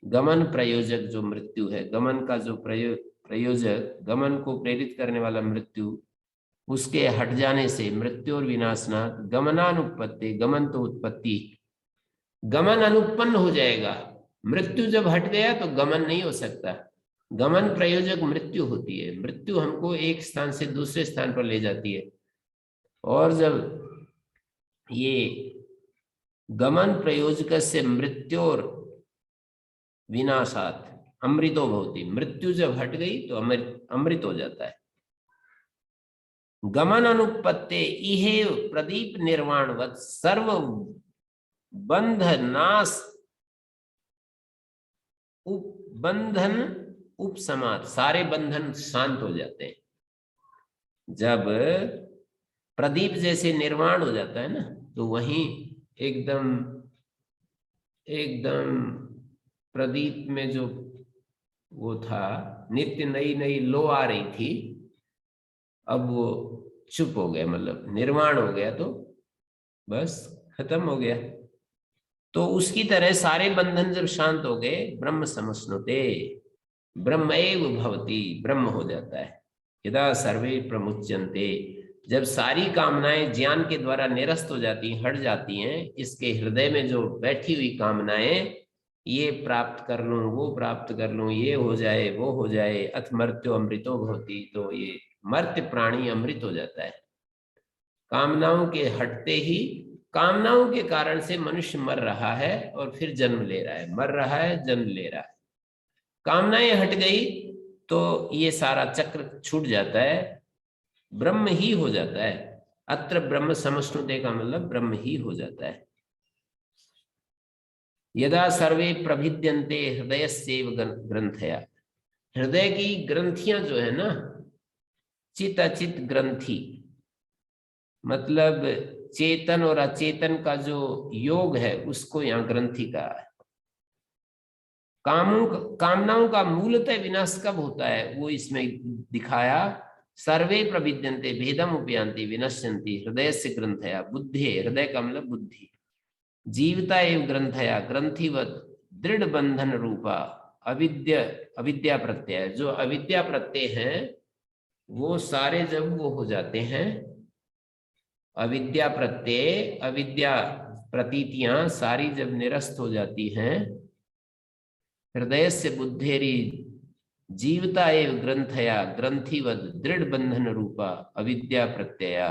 गमन प्रयोजक जो मृत्यु है, गमन का जो प्रयोजक गमन को प्रेरित करने वाला मृत्यु, उसके हट जाने से मृत्यु और विनाशनाथ गमनानुपत्ति, गमन तो उत्पत्ति, गमन अनुत्पन्न हो जाएगा। मृत्यु जब हट गया तो गमन नहीं हो सकता। गमन प्रयोजक मृत्यु होती है, मृत्यु हमको एक स्थान से दूसरे स्थान पर ले जाती है। और जब ये गमन प्रयोजक से मृत्यु और विनाशात अमृतो भवति, मृत्यु जब हट गई तो अमृत हो जाता है। गमन अनुपत्ते इहे प्रदीप निर्वाणवत सर्व बंध नाश बंधन उपसमात, सारे बंधन शांत हो जाते हैं। जब प्रदीप जैसे निर्वाण हो जाता है ना, तो वहीं एकदम एकदम प्रदीप में जो वो था, नित्य नई नई लो आ रही थी, अब वो चुप हो गया, मतलब निर्वाण हो गया, तो बस खत्म हो गया। तो उसकी तरह सारे बंधन जब शांत हो गए, ब्रह्म समश्नुते, ब्रह्मैव भवति, ब्रह्म हो जाता है। यदा सर्वे प्रमुच्यन्ते, जब सारी कामनाएं ज्ञान के द्वारा निरस्त हो जाती हैं, हट जाती हैं, इसके हृदय में जो बैठी हुई कामनाएं, ये प्राप्त कर लूं, वो प्राप्त कर लूं, ये हो जाए, वो हो जाए, अथ मर्त्यो अमृतो भवति, तो ये मर्त्य प्राणी अमृत हो जाता है। कामनाओं के हटते ही, कामनाओं के कारण से मनुष्य मर रहा है और फिर जन्म ले रहा है, मर रहा है, जन्म ले रहा है। कामनाएं हट गई तो ये सारा चक्र छूट जाता है, ब्रह्म ही हो जाता है। अत्र ब्रह्म समश्नुते का मतलब ब्रह्म ही हो जाता है। यदा सर्वे प्रभिद्यन्ते हृदयस्यैव ग्रंथया, हृदय की ग्रंथियां जो है ना, चित अचित ग्रंथि, मतलब चेतन और अचेतन का जो योग है उसको यहाँ ग्रंथि कहा है। कामनाओं का मूलतः विनाश कब होता है वो इसमें दिखाया। सर्वे प्रविद्यन्ते भेदम उपयांति विनश्यन्ति हृदय से ग्रंथया बुद्धि, हृदय का मतलब बुद्धि, जीवता एवं ग्रंथया ग्रंथिवत दृढ़ बंधन रूपा अविद्या प्रत्यय, जो अविद्या प्रत्यय हैं वो सारे जब वो हो जाते हैं, अविद्या प्रत्यय अविद्या प्रतीतियां सारी जब निरस्त हो जाती हैं, हृदय से बुद्धेरी जीवता एवं ग्रंथया ग्रंथिवद दृढ़ बंधन रूपा अविद्या प्रत्यया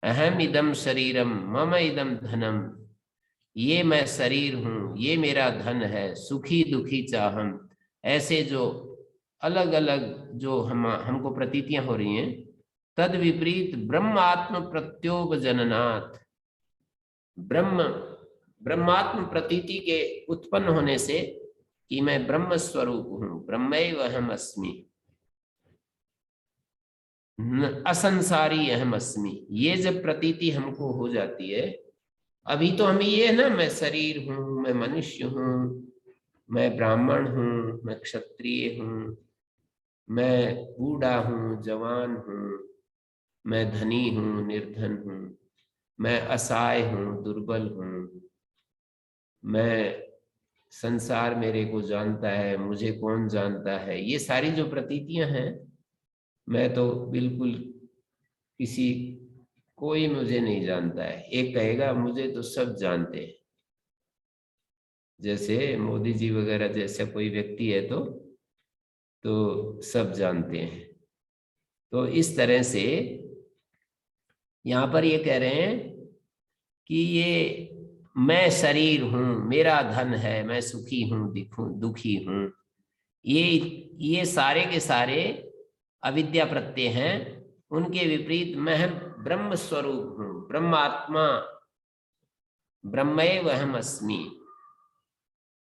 अहम इदम शरीरम मम इदम धनम, ये मैं शरीर हूं, ये मेरा धन है, सुखी दुखी चाहम, ऐसे जो अलग अलग जो हमको प्रतीतियां हो रही हैं, तद विपरीत ब्रह्मात्म प्रत्योपजननाथ, ब्रह्मात्म प्रतीति के उत्पन्न होने से कि मैं ब्रह्म स्वरूप हूं, ब्रह्मैव अहम अस्मि, असंसारी अहम अस्मि, ये जब प्रतीति हमको हो जाती है, अभी तो हमें ये है ना, मैं शरीर हूं, मैं मनुष्य हूं, मैं ब्राह्मण हूं, मैं क्षत्रिय हूं, मैं बूढ़ा हूं, जवान हूं, मैं धनी हूं, निर्धन हूं, मैं असहाय हूं, दुर्बल हूं, मैं संसार मेरे को जानता है, मुझे कौन जानता है, ये सारी जो प्रतीतियां हैं, मैं तो बिल्कुल किसी, कोई मुझे नहीं जानता है। एक कहेगा मुझे तो सब जानते हैं, जैसे मोदी जी वगैरह जैसा कोई व्यक्ति है तो सब जानते हैं। तो इस तरह से यहाँ पर ये कह रहे हैं कि ये मैं शरीर हूं, मेरा धन है, मैं सुखी हूं, दुखी हूं, ये ये सारे के सारे अविद्या प्रत्यय हैं। उनके विपरीत मैं ब्रह्म स्वरूप हूं, ब्रह्मात्मा, ब्रह्मैव अहम अस्मि,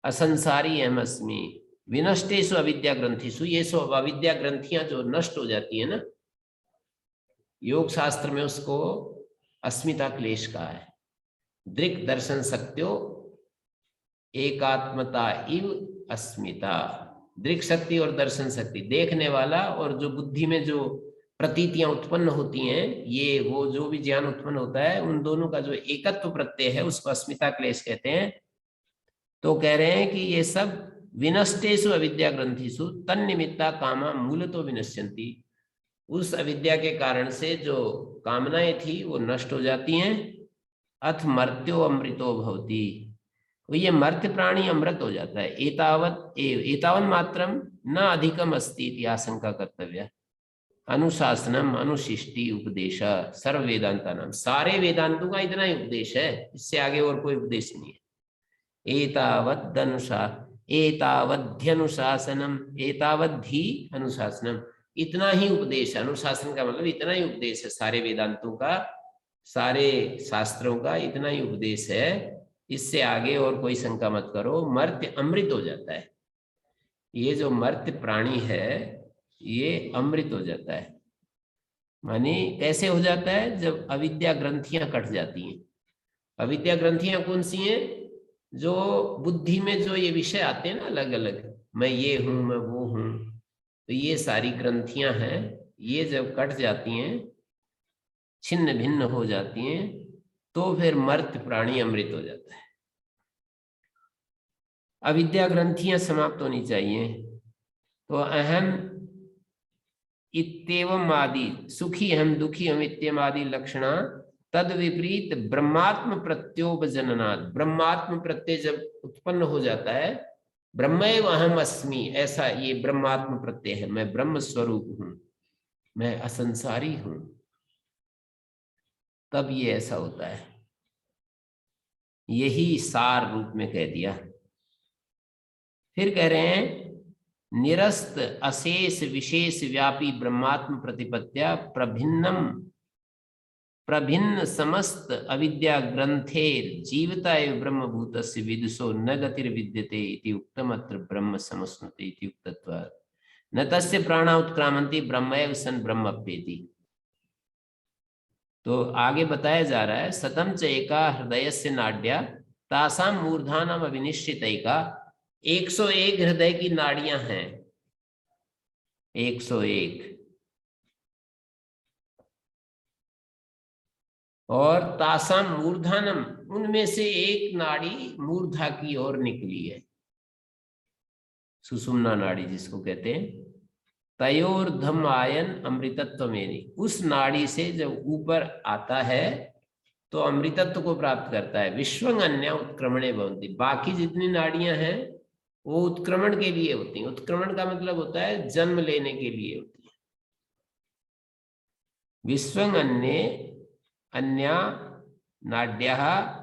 असंसारी अहम अस्मि, विनष्टेषु अविद्या ग्रंथिषु। ये सब अविद्या ग्रंथियां जो नष्ट हो जाती है ना, योग शास्त्र में उसको अस्मिता क्लेश कहा है। दृक् दर्शन सत्यो एकात्मता इव अस्मिता। दृक् शक्ति और दर्शन शक्ति, देखने वाला और जो बुद्धि में जो प्रतीतियां उत्पन्न होती हैं, ये वो जो भी ज्ञान उत्पन्न होता है, उन दोनों का जो एकत्व प्रत्यय है उसको अस्मिता क्लेश कहते हैं। तो कह रहे हैं कि ये सब विनष्टेषु अविद्या ग्रंथिषु तन्निमित्ता कामा मूलतो विनश्यन्ति। उस अविद्या के कारण से जो कामनाएं थी वो नष्ट हो जाती हैं। अथ मर्त्यो अमृतो भवति, तो ये मर्त्य प्राणी अमृत हो जाता है। एतावन् मात्रम न अधिकम अस्ति इति आशंका कर्तव्य। अनुशासनम अनुशिष्टि उपदेश सर्व वेदांता नाम, सारे वेदांतों का इतना ही उपदेश है, इससे आगे और कोई उपदेश नहीं है। एतावध्यनुशासनम, एतावद्धि अनुशासनम, इतना ही उपदेश। अनुशासन का मतलब इतना ही उपदेश है सारे वेदांतों का, सारे शास्त्रों का इतना ही उपदेश है। इससे आगे और कोई शंका मत करो। मर्त्य अमृत हो जाता है। ये जो मर्त्य प्राणी है ये अमृत हो जाता है। माने कैसे हो जाता है? जब अविद्या ग्रंथियां कट जाती हैं। अविद्या ग्रंथियां कौन सी हैं? जो बुद्धि में जो ये विषय आते हैं ना अलग अलग, मैं ये हूं, मैं वो हूं, तो ये सारी ग्रंथियां हैं, ये जब कट जाती हैं, छिन्न भिन्न हो जाती हैं, तो फिर मर्त्य प्राणी अमृत हो जाता है। अविद्या ग्रंथियां समाप्त होनी चाहिए। तो अहम इत्येवम आदि, सुखी हम दुखी हम इत्यम आदि लक्षणा तद विपरीत ब्रह्मात्म प्रत्योपजननात्, ब्रह्मात्म प्रत्यय जब उत्पन्न हो जाता है, ब्रह्मैव अहम अस्मि, ऐसा ये ब्रह्मात्म प्रत्यय है, मैं ब्रह्म स्वरूप हूं, मैं असंसारी हूं, तब ये ऐसा होता है। यही सार रूप में कह दिया। फिर कह रहे हैं निरस्त अशेष विशेष व्यापी ब्रह्मात्म प्रतिपत्या प्रभिन्न समस्त अविद्या ग्रंथेर जीवता एव ब्रह्मभूतस्य विदुषो न गतिर्विद्यते इति उक्तम अत्र ब्रह्म समस्नुते इति उक्तत्वात् न तस्य प्राणा उत्क्रामन्ति ब्रह्मैव सन् ब्रह्मप्येति। तो आगे बताया जा रहा है सतम च एका हृदयस्य नाड्या तासाम मूर्धानाम अविनिश्चितैका। 101 हृदय की नाड़ियां हैं, 101, और तासाम मूर्धानम, उनमें से एक नाड़ी मूर्धा की ओर निकली है, सुषुम्ना नाड़ी जिसको कहते हैं। तयोर्धम आयन अमृतत्व मेरी, उस नाड़ी से जब ऊपर आता है तो अमृतत्व को प्राप्त करता है। विश्वंग अन्य उत्क्रमणे भवन्ति, बाकी जितनी नाड़ियां हैं वो उत्क्रमण के लिए होती हैं। उत्क्रमण का मतलब होता है जन्म लेने के लिए होती है। विश्वंग अन्या नाड्यः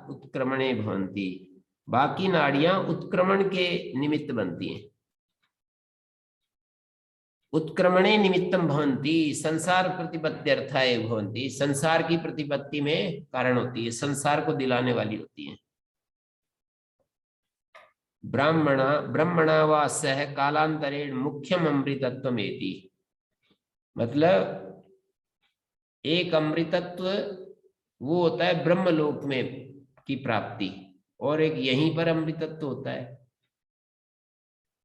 उत्क्रमणे भवन्ति, बाकी नाड़ियां उत्क्रमण के निमित्त बनती हैं। उत्क्रमणे निमित्तम भवन्ति, संसार प्रतिपत्त्यर्थाय भवन्ति, संसार की प्रतिपत्ति में कारण होती है, संसार को दिलाने वाली होती है। ब्रह्मणा वा सह कालांतरेण मुख्यम अमृतत्वमेति, मतलब एक अमृतत्व वो होता है ब्रह्मलोक में की प्राप्ति, और एक यहीं पर अमृतत्व होता है।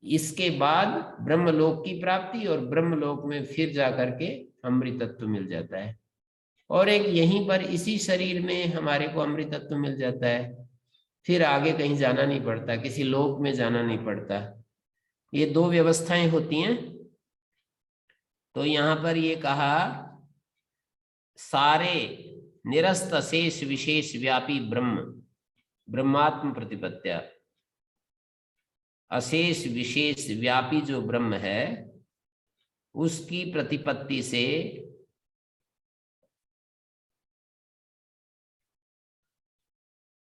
इसके बाद ब्रह्मलोक की प्राप्ति, और ब्रह्मलोक में फिर जाकर के अमृतत्व मिल जाता है, और एक यहीं पर इसी शरीर में हमारे को अमृतत्व मिल जाता है। फिर आगे कहीं जाना नहीं पड़ता, किसी लोक में जाना नहीं पड़ता। ये दो व्यवस्थाएं होती हैं। तो यहाँ पर ये कहा सारे निरस्त शेष विशेष व्यापी ब्रह्म, ब्रह्मात्म प्रतिपत्या, अशेष विशेष व्यापी जो ब्रह्म है उसकी प्रतिपत्ति से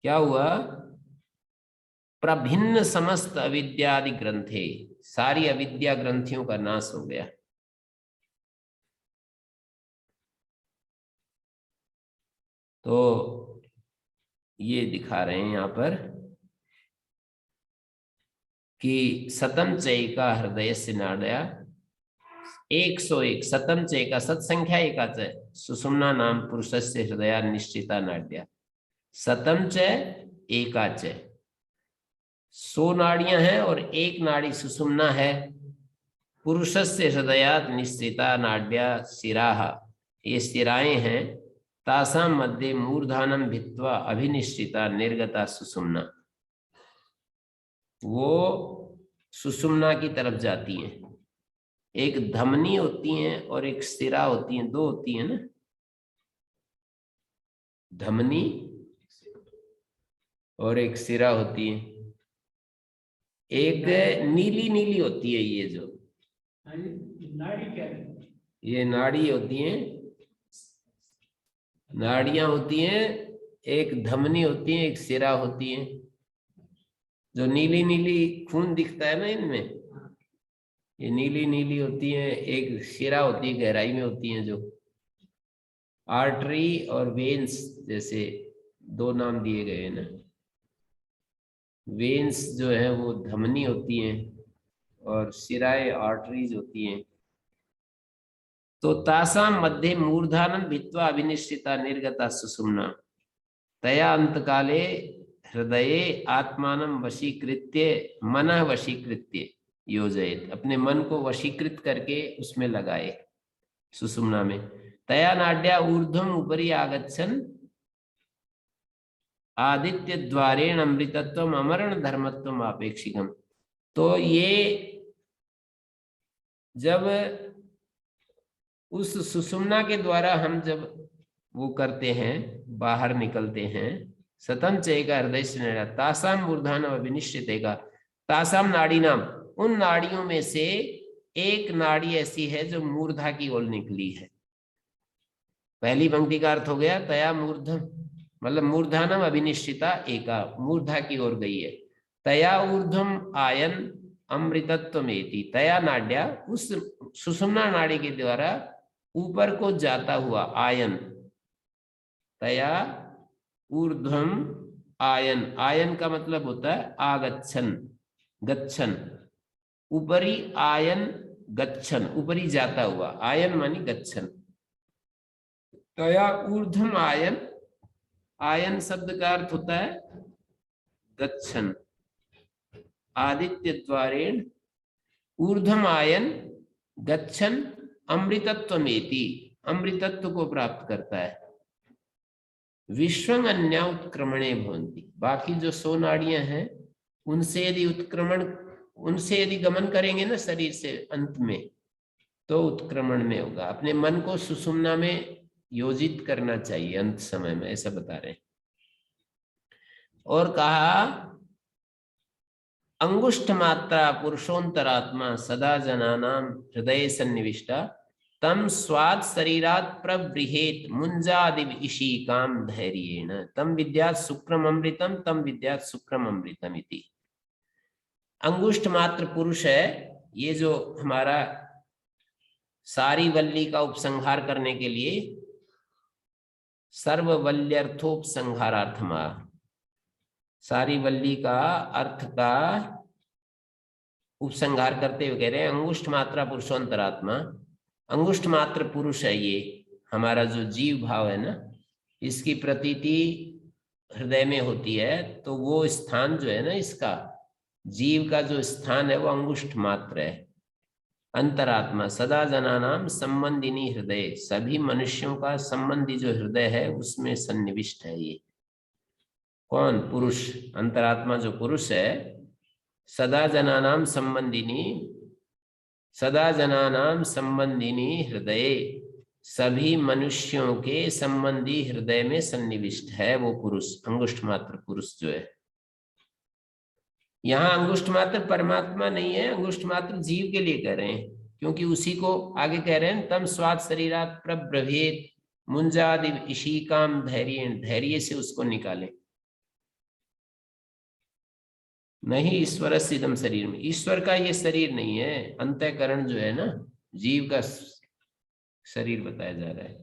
क्या हुआ? प्रभिन्न समस्त अविद्यादि ग्रंथे, सारी अविद्या ग्रंथियों का नाश हो गया। तो ये दिखा रहे हैं यहाँ पर कि सतम चैका हृदय से नाड्या 101 सतम चैका सत्संख्या एकाच सुषुम्ना नाम पुरुष से हृदया निश्चिता नाड्या। सतम च एकाच 100 नाड़ियां हैं और एक नाड़ी सुषुम्ना है। पुरुष से हृदयात निश्चिता नाड्या शिराः, ये शिराएं हैं। तासाम मध्य मूर्धानम भित्वा अभिनिश्चिता निर्गता सुषुम्ना, वो सुषुम्ना की तरफ जाती हैं। एक धमनी होती हैं और एक शिरा होती हैं, दो होती हैं ना, धमनी और एक शिरा होती है। एक नीली नीली होती है, ये जो नाड़ी क्या है? ये नाड़ी होती है, नाड़ियां होती हैं। एक धमनी होती है, एक शिरा होती है। जो नीली नीली खून दिखता है ना इनमें, ये नीली नीली होती है। एक शिरा होती है, गहराई में होती है। जो आर्टरी और वेन्स जैसे दो नाम दिए गए हैं ना, वेन्स जो है वो धमनी होती हैं और शिराएं आर्टरीज होती हैं। तो तासाम मध्य मूर्धानम भित्वा अभिनिश्चिता निर्गता सुषुम्ना तया अंतकाले हृदये आत्मानं वशीकृत्य मनः वशीकृत्य योजयेत, अपने मन को वशीकृत करके उसमें लगाए सुषुम्ना में। तया नाड्या ऊर्ध्वम उपरि आगच्छन् आदित्य द्वारेण अमृतत्वम अमरण धर्मत्वम आपेक्षिकम। तो ये जब उस सुषुम्ना के द्वारा हम जब वो करते हैं, बाहर निकलते हैं, सतम चैका हृदय से नाड्या तासाम मूर्धानम अभिनिश्चितेगा, तासाम नाड़ी नाम, उन नाड़ियों में से एक नाड़ी ऐसी है जो मूर्धा की ओर निकली है। पहली पंक्ति का अर्थ हो गया तया मूर्धम, मतलब मूर्धानम अभिनिश्चिता एका, मूर्धा की ओर गई है। तया ऊर्ध्वम आयन अमृतत्वमेति, तया नाड्या, उस सुषुम्ना नाड़ी के द्वारा ऊपर को जाता हुआ आयन, तया ऊर्ध्वम आयन, आयन का मतलब होता है आगच्छन, गच्छन, ऊपरी आयन गच्छन, ऊपरी जाता हुआ, आयन मानी गच्छन। तया ऊर्ध्वम आयन, आयन शब्द का अर्थ होता है गच्छन। आदित्य द्वारेण ऊर्ध्वम आयन गच्छन अमृतत्वमेति, अमृतत्व को प्राप्त करता है। विश्वं अन्या उत्क्रमणे भवन्ति, बाकी जो 100 नाड़ियां हैं उनसे यदि उत्क्रमण, उनसे यदि गमन करेंगे ना शरीर से अंत में, तो उत्क्रमण में होगा। अपने मन को सुषुम्ना में योजित करना चाहिए अंत समय में, ऐसा बता रहे हैं। और कहा अंगुष्ठ मात्रा पुरुषोत्तरात्मा सदा जनानां हृदय सन्निविष्टा तम स्वाद शरीरात प्रवृहेत मुंजादि ईशिकाम धैर्येण तम विद्यात् शुक्रम अमृतम तम विद्यात् शुक्रम अमृतम इति। अंगुष्ठ मात्र पुरुष है, ये जो हमारा सारी वल्ली का उपसंहार करने के लिए सर्ववल्यर्थोपसंहारार्थमा, सारी वल्ली का अर्थ का उपसंहार करते हुए कह रहे हैं अंगुष्ठ मात्रा पुरुषोत्तरात्मा। अंगुष्ठ मात्र पुरुष है, ये हमारा जो जीव भाव है ना, इसकी प्रतीति हृदय में होती है। तो वो स्थान जो है ना, इसका जीव का जो स्थान है वो अंगुष्ठ मात्र है। अंतरात्मा सदा जनानाम संबंधिनी हृदय, सभी मनुष्यों का संबंधी जो हृदय है उसमें सन्निविष्ट है। ये कौन? पुरुष, अंतरात्मा जो पुरुष है। सदा जनानाम संबंधिनी, सदा जनानाम संबंधिनी हृदय, सभी मनुष्यों के संबंधी हृदय में सन्निविष्ट है वो पुरुष, अंगुष्ठ मात्र पुरुष जो है। यहाँ अंगुष्ठ मात्र परमात्मा नहीं है, अंगुष्ठ मात्र जीव के लिए कह रहे हैं, क्योंकि उसी को आगे कह रहे हैं तम स्वाद शरीरात प्रब्रभेद मुंजादि इशिकाम धैर्य, धैर्य से उसको निकालें। नहीं ईश्वर सिदम शरीर में, ईश्वर का ये शरीर नहीं है, अंतःकरण जो है ना जीव का शरीर बताया जा रहा है।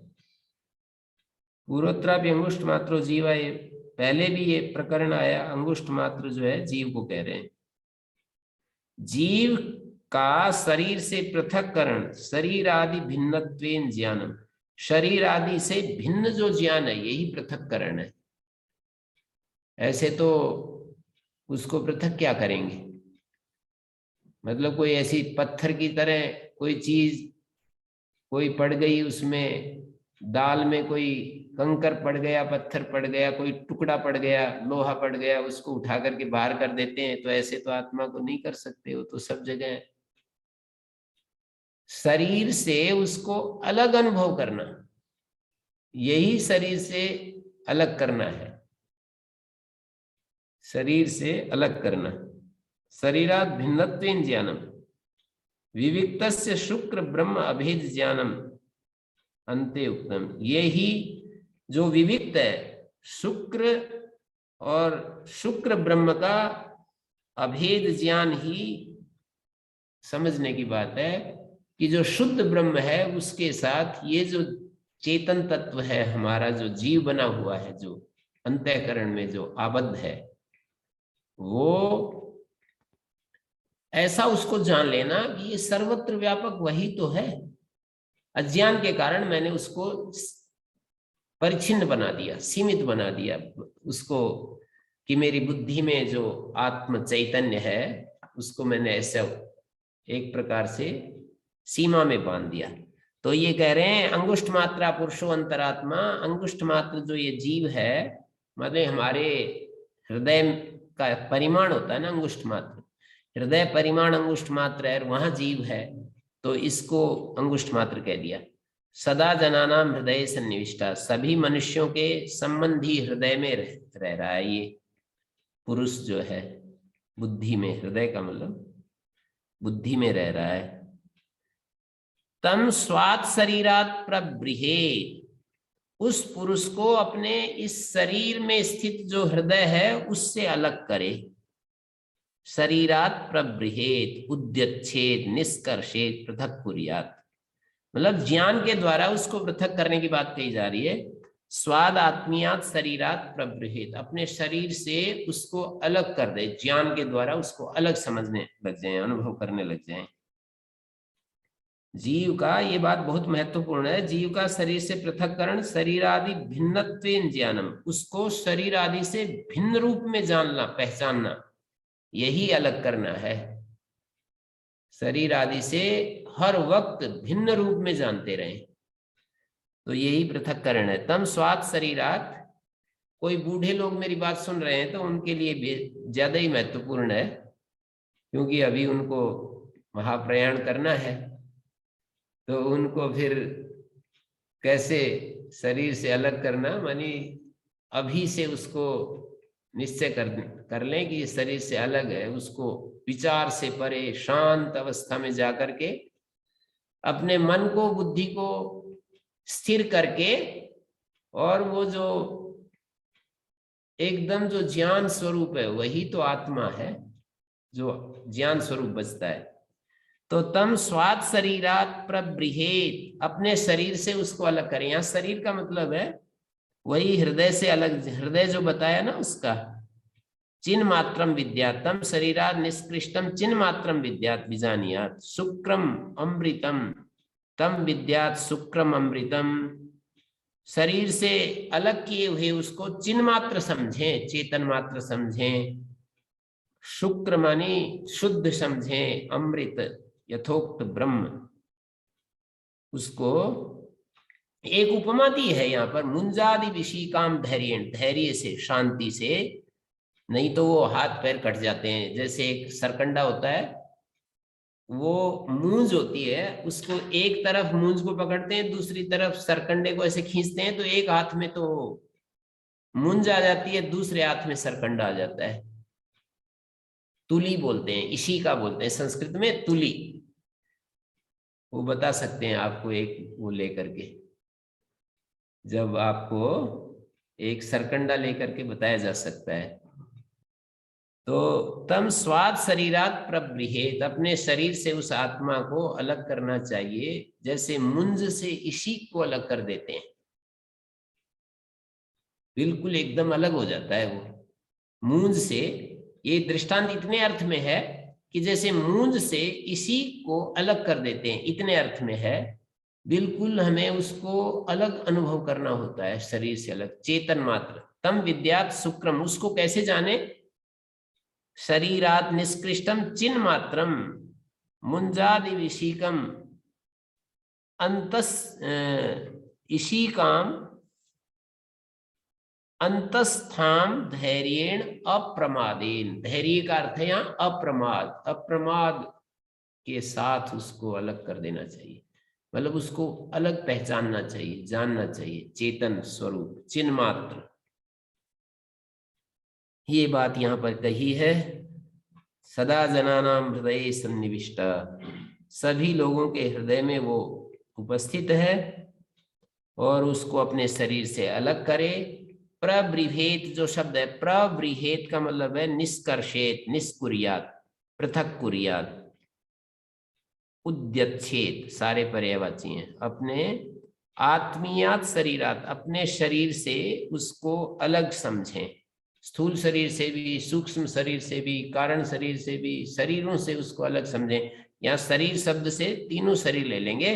पूर्वोत्तरापि अंगुष्ठ मात्रो जीवा, ये पहले भी ये प्रकरण आया, अंगुष्ठ मात्र जो है जीव को कह रहे हैं। जीव का शरीर से पृथककरण, शरीर आदि भिन्नत्वेन ज्ञानम, शरीर आदि से भिन्न जो ज्ञान है यही पृथककरण है। ऐसे तो उसको पृथक क्या करेंगे, मतलब कोई ऐसी पत्थर की तरह कोई चीज कोई पड़ गई, उसमें दाल में कोई कंकर पड़ गया, पत्थर पड़ गया, कोई टुकड़ा पड़ गया, लोहा पड़ गया, उसको उठा करके बाहर कर देते हैं, तो ऐसे तो आत्मा को नहीं कर सकते, वो तो सब जगह है। शरीर से उसको अलग अनुभव करना, यही शरीर से अलग करना है, शरीर से अलग करना। शरीरात भिन्नत्वेन ज्ञानम विविक्तस्य शुक्र ब्रह्म अभेद ज्ञानम अंते उक्तम, ये ही जो विविक्त है शुक्र और शुक्र ब्रह्म का अभेद ज्ञान ही समझने की बात है कि जो शुद्ध ब्रह्म है उसके साथ ये जो चेतन तत्व है हमारा, जो जीव बना हुआ है, जो अंतःकरण में जो आबद्ध है, वो ऐसा उसको जान लेना कि ये सर्वत्र व्यापक वही तो है। अज्ञान के कारण मैंने उसको परिच्छिन्न बना दिया, सीमित बना दिया उसको, कि मेरी बुद्धि में जो आत्म चैतन्य है उसको मैंने ऐसा एक प्रकार से सीमा में बांध दिया। तो ये कह रहे हैं अंगुष्ठ मात्रा पुरुषो अंतरात्मा, अंगुष्ठ मात्र जो ये जीव है, मतलब हमारे हृदय का परिमाण होता है ना अंगुष्ठ मात्र, हृदय परिमाण अंगुष्ठ मात्र है, वहां जीव है, तो इसको अंगुष्ठ मात्र कह दिया। सदा जनानाम हृदय सन्निविष्टा, सभी मनुष्यों के संबंधी हृदय में रह रहा है ये पुरुष जो है, बुद्धि में, हृदय का मतलब बुद्धि में रह रहा है। तम स्वात् शरीरात प्रबृहेत, उस पुरुष को अपने इस शरीर में स्थित जो हृदय है उससे अलग करे। शरीरात प्रबृहेत उद्यच्छेद निष्कर्षेत पृथक कुर्यात्, मतलब ज्ञान के द्वारा उसको पृथक करने की बात कही जा रही है। स्वाद आत्मीयात शरीरात प्रबृहेत, अपने शरीर से उसको अलग कर दे, ज्ञान के द्वारा उसको अलग समझने लग जाए, अनुभव करने लग जाए। जीव का ये बात बहुत महत्वपूर्ण है, जीव का शरीर से पृथककरण, शरीर आदि भिन्नत्वेन ज्ञानम, उसको शरीर आदि से भिन्न रूप में जानना, पहचानना, यही अलग करना है। शरीर आदि से हर वक्त भिन्न रूप में जानते रहें, तो यही पृथक्करण है। तम स्वाद शरीरात, कोई बूढ़े लोग मेरी बात सुन रहे हैं तो उनके लिए भी ज्यादा ही महत्वपूर्ण है, क्योंकि अभी उनको महाप्रयाण करना है, तो उनको फिर कैसे शरीर से अलग करना, मानी अभी से उसको निश्चय कर लें कि शरीर से अलग है, उसको विचार से परे शांत अवस्था में जाकर के अपने मन को, बुद्धि को स्थिर करके, और वो जो एकदम जो ज्ञान स्वरूप है वही तो आत्मा है, जो ज्ञान स्वरूप बचता है। तो तम स्वाद शरीरात प्रबृहेत, अपने शरीर से उसको अलग करें। यहाँ शरीर का मतलब है वही हृदय से अलग, हृदय जो बताया ना उसका, चिन्ह मात्रम विद्यात, तम शरीरात निष्कृष्टम चिन्ह मात्रम विद्यात विजानियात, शुक्रम अमृतम तम विद्यात शुक्रम अमृतम, शरीर से अलग किए हुए उसको चिन्ह मात्र समझें, चेतन मात्र समझें, शुक्र मानी शुद्ध समझें, अमृत यथोक्त ब्रह्म, उसको एक उपमा दी है यहाँ पर, मुंजादि विशिकाम धैर्य, धैर्य से, शांति से, नहीं तो वो हाथ पैर कट जाते हैं। जैसे एक सरकंडा होता है, वो मूंज होती है, उसको एक तरफ मूंज को पकड़ते हैं, दूसरी तरफ सरकंडे को ऐसे खींचते हैं, तो एक हाथ में तो मूंज आ जाती है, दूसरे हाथ में सरकंडा आ जाता है। तुली बोलते हैं, इसी का बोलते हैं संस्कृत में तुली। वो बता सकते हैं आपको एक वो लेकर के, जब आपको एक सरकंडा लेकर के बताया जा सकता है। तो तम स्वाद शरीरात प्रबृहेत, अपने शरीर से उस आत्मा को अलग करना चाहिए, जैसे मुंज से इशिक को अलग कर देते हैं, बिल्कुल एकदम अलग हो जाता है वो मूंज से। ये दृष्टांत इतने अर्थ में है कि जैसे मूंज से इसी को अलग कर देते हैं, इतने अर्थ में है। बिल्कुल हमें उसको अलग अनुभव करना होता है, शरीर से अलग, चेतन मात्र। तम विद्यात शुक्रम, उसको कैसे जाने? शरीरात निष्कृष्टम चिन्ह मात्रम मुंजादि विशीकम अंतस इशिकाम अंतस्थाम धैर्येण अप्रमादेन। धैर्य का अर्थ है यहाँ अप्रमाद, अप्रमाद के साथ उसको अलग कर देना चाहिए, मतलब उसको अलग पहचानना चाहिए, जानना चाहिए, चेतन स्वरूप चिन्ह मात्र। ये बात यहाँ पर कही है। सदा जनानाम हृदय सन्निविष्ट, सभी लोगों के हृदय में वो उपस्थित है, और उसको अपने शरीर से अलग करे। प्रबृहेत जो शब्द है, प्रबृहेत का मतलब है निष्कर्षेत, निष्कुर्यात, पृथक कुर्यात, उद्यच्छेद, सारे पर्यायवाची हैं। अपने आत्मीयात शरीरात, अपने शरीर से उसको अलग समझें, स्थूल शरीर से भी, सूक्ष्म शरीर से भी, कारण शरीर से भी, शरीरों से उसको अलग समझें। यहाँ शरीर शब्द से तीनों शरीर ले लेंगे।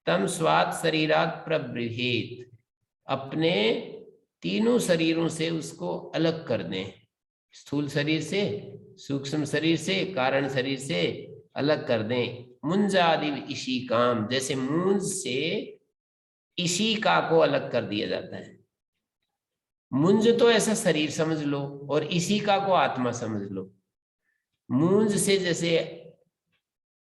तम स्वाद शरीरात प्रबृहेत, अपने तीनों शरीरों से उसको अलग कर दें, स्थूल शरीर से, सूक्ष्म शरीर से, कारण शरीर से अलग कर दें। मुंजादि इशिकाम, जैसे मूंज से इशिका को अलग कर दिया जाता है। मुंज तो ऐसा शरीर समझ लो, और इशिका को आत्मा समझ लो। मूंज से जैसे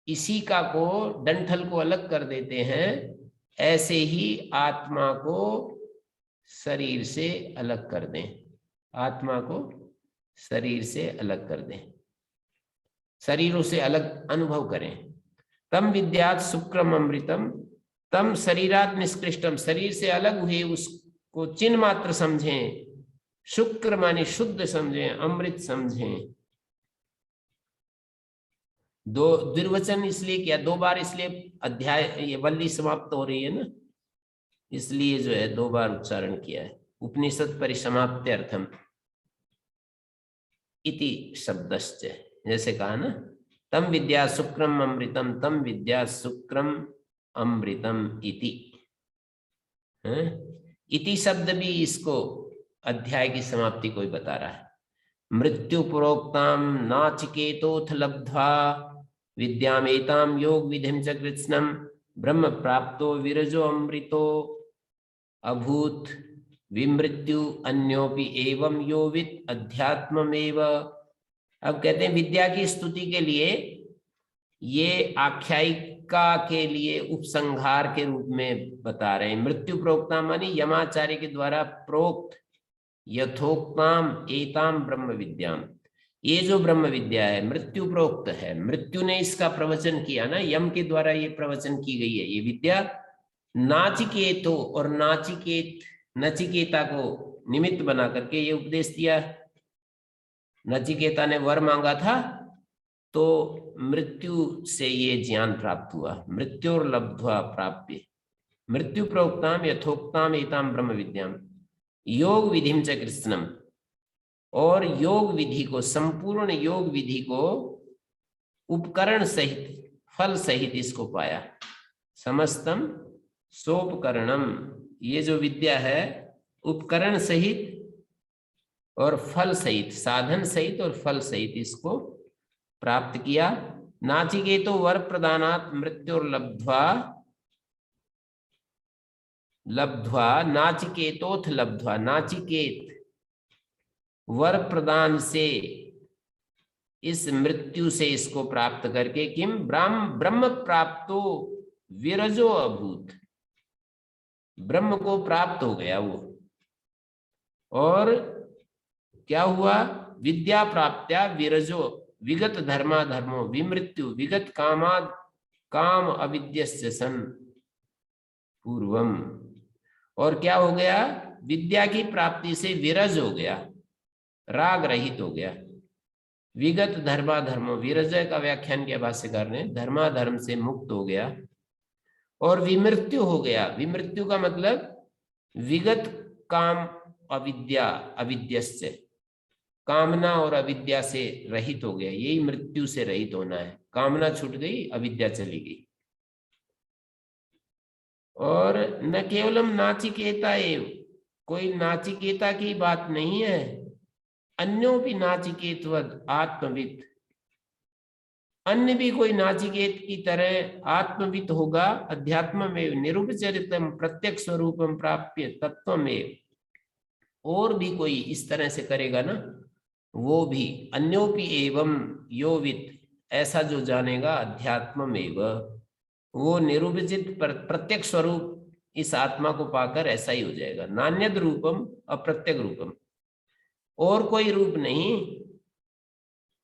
इशिका को, डंठल को अलग कर देते हैं, ऐसे ही आत्मा को शरीर से अलग कर दें, आत्मा को शरीर से अलग कर दें, शरीरों से अलग अनुभव करें। तम विद्यात शुक्रम अमृतम, तम शरीरात निष्कृष्टम, शरीर से अलग हुए उसको चिन्ह मात्र समझें, शुक्र माने शुद्ध समझें, अमृत समझें। दो द्विवचन इसलिए किया, दो बार इसलिए अध्याय, ये वल्ली समाप्त हो रही है ना, इसलिए जो है दो बार उच्चारण किया है। उपनिषद परिसमाप्त्यर्थम इति शब्दश्च, जैसे कहा ना, तम विद्या शुक्रम अमृतम, तम विद्या शुक्रम अमृतम इति। इति शब्द भी इसको अध्याय की समाप्ति को ही बता रहा है। मृत्यु प्रोक्ताम नाचिकेतोथ लब्ध्वा विद्यामेताम योग विधिम च कृत्स्नम ब्रह्म प्राप्तो विरजो अमृतो अभूत विमृत्यु अन्योपि एवं योवित अध्यात्ममेव। अब कहते हैं विद्या की स्तुति के लिए, ये आख्यायिका के लिए उपसंहार के रूप में बता रहे हैं। मृत्यु प्रोक्ता मानी यमाचार्य के द्वारा प्रोक्त यथोक्ताम एताम ब्रह्म विद्याम, ये जो ब्रह्म विद्या है मृत्यु प्रोक्त है, मृत्यु ने इसका प्रवचन किया ना, यम के द्वारा ये प्रवचन की गई है ये विद्या। नाचिकेतो, और नाचिकेत, नचिकेता को निमित्त बना करके ये उपदेश दिया। नचिकेता ने वर मांगा था, तो मृत्यु से ये ज्ञान प्राप्त हुआ, मृत्योर लब्ध्वा प्राप्य। मृत्यु प्रोक्ताम यथोक्ताम एताम ब्रह्म विद्याम योग विधिम च कृत्स्नम, और योग विधि को, संपूर्ण योग विधि को उपकरण सहित, फल सहित इसको पाया। समस्तम सोपकरणम, ये जो विद्या है उपकरण सहित और फल सहित, साधन सहित और फल सहित इसको प्राप्त किया। नाचिकेतो वर प्रदानात् मृत्युर्लब्ध्वा, लब्ध्वा नाचिकेतोथ लब्ध्वा, नाचिकेत वर प्रदान से इस मृत्यु से इसको प्राप्त करके किम ब्रह्म प्राप्तो विरजो अभूत, ब्रह्म को प्राप्त हो गया वो। और क्या हुआ, विद्या प्राप्त्या विरजो विगत धर्मा धर्मो विमृत्यु विगत कामाद काम अविद्यस्य सन पूर्वम। और क्या हो गया, विद्या की प्राप्ति से विरज हो गया, राग रहित हो गया। विगत धर्मा धर्मो, विरजय का व्याख्यान किया भाष्यकार ने, धर्माधर्म से मुक्त हो गया। और विमृत्यु हो गया, विमृत्यु का मतलब विगत काम अविद्या अविद्यस्य, कामना और अविद्या से रहित हो गया, यही मृत्यु से रहित होना है। कामना छूट गई, अविद्या चली गई। और न केवलम नाचिकेता एव, कोई नाचिकेता की बात नहीं है, अन्यों भी नाचिकेतवद आत्मविद, अन्य भी कोई नाचिकेत की तरह आत्मविद होगा। अध्यात्म में निरुपचरितम प्रत्यक्ष स्वरूपम प्राप्य तत्व में, और भी कोई इस तरह से करेगा ना, वो भी अन्योपि एवं योवित, ऐसा जो जानेगा अध्यात्म में वो निरुपचित प्रत्यक्ष स्वरूप इस आत्मा को पाकर ऐसा ही हो जाएगा। नान्यद रूपम अप्रत्यक रूपम, और कोई रूप नहीं,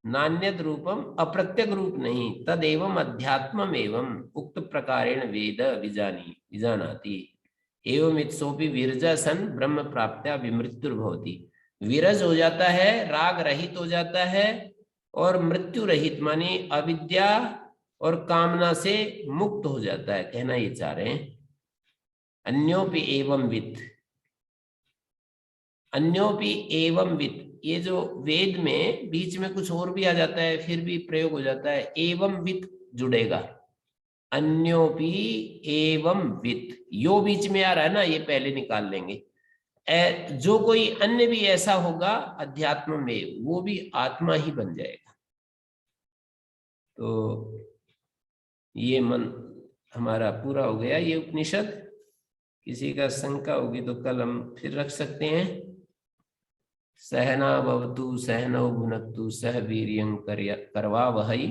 नान्यद रूपम अप्रत्यक रूप नहीं, तदेवं अध्यात्मम एवं उक्त प्रकारेण वेद विजानाति एवं इत्सोपि विरजा सन ब्रह्म प्राप्त्या विमृत्युर्भवति। विरज हो जाता है, राग रहित हो जाता है, और मृत्यु रहित माने अविद्या और कामना से मुक्त हो जाता है, कहना ये चाह रहे हैं। अन्योपि एवं वित्त, अन्योपि एवं वित्त, ये जो वेद में बीच में कुछ और भी आ जाता है फिर भी प्रयोग हो जाता है, एवं वित्त जुड़ेगा, अन्योपि एवं वित्त, यो बीच में आ रहा है ना, ये पहले निकाल लेंगे। जो कोई अन्य भी ऐसा होगा अध्यात्म में, वो भी आत्मा ही बन जाएगा। तो ये मन हमारा पूरा हो गया, ये उपनिषद। किसी का शंका होगी तो कल हम फिर रख सकते हैं। सहना भवतु सहनौ भुनक्तु सह वीर्यं करवावहै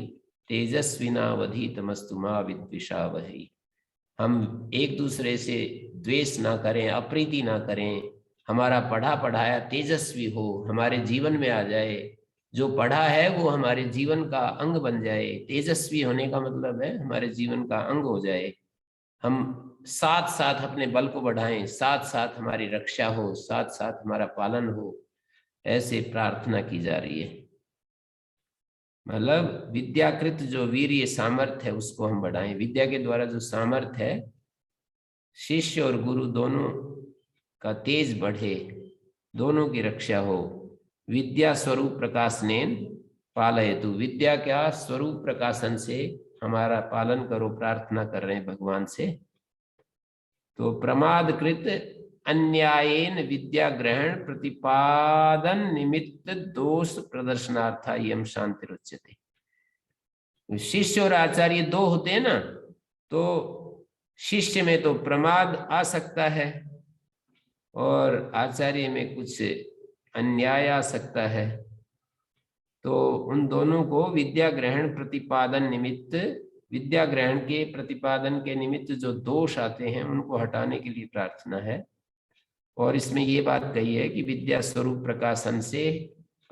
तेजस्विनावधीतमस्तु मा विद्विषावहै। हम एक दूसरे से द्वेष ना करें, अप्रीति ना करें, हमारा पढ़ा पढ़ाया तेजस्वी हो, हमारे जीवन में आ जाए, जो पढ़ा है वो हमारे जीवन का अंग बन जाए। तेजस्वी होने का मतलब है हमारे जीवन का अंग हो जाए। हम साथ साथ अपने बल को बढ़ाएं, साथ साथ हमारी रक्षा हो, साथ साथ हमारा पालन हो, ऐसे प्रार्थना की जा रही है। मतलब विद्याकृत जो वीर्य सामर्थ्य है उसको हम बढ़ाएं। विद्या के द्वारा जो सामर्थ्य है, शिष्य और गुरु दोनों का तेज बढ़े, दोनों की रक्षा हो। विद्या स्वरूप प्रकाशनेन पालयतु, विद्या क्या स्वरूप प्रकाशन से हमारा पालन करो, प्रार्थना कर रहे हैं भगवान से। तो प्रमादकृत अन्यायेन विद्या ग्रहण प्रतिपादन निमित्त दोष प्रदर्शनार्थ यम शांति उच्यते। शिष्य और आचार्य दो होते हैं ना, तो शिष्य में तो प्रमाद आ सकता है और आचार्य में कुछ अन्याय आ सकता है। तो उन दोनों को विद्या ग्रहण प्रतिपादन निमित्त, विद्या ग्रहण के प्रतिपादन के निमित्त जो दोष आते हैं उनको हटाने के लिए प्रार्थना है। और इसमें ये बात कही है कि विद्या स्वरूप प्रकाशन से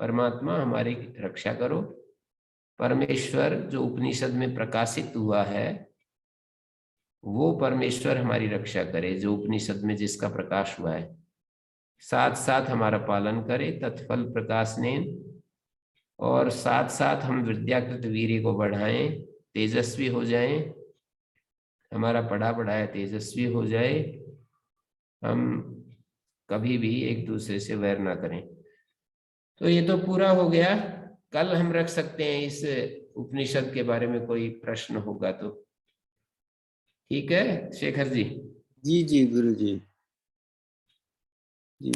परमात्मा हमारी रक्षा करो। परमेश्वर जो उपनिषद में प्रकाशित हुआ है वो परमेश्वर हमारी रक्षा करे, जो उपनिषद में जिसका प्रकाश हुआ है, साथ साथ हमारा पालन करे तत्फल प्रकाशनेन। और साथ साथ हम विद्याकृत वीर्य को बढ़ाएं, तेजस्वी हो जाएं, हमारा पढ़ा पढ़ाया तेजस्वी हो जाए, हम कभी भी एक दूसरे से वैर ना करें। तो ये तो पूरा हो गया। कल हम रख सकते हैं इस उपनिषद के बारे में कोई प्रश्न होगा तो। ठीक है शेखर जी? जी जी गुरु जी जी।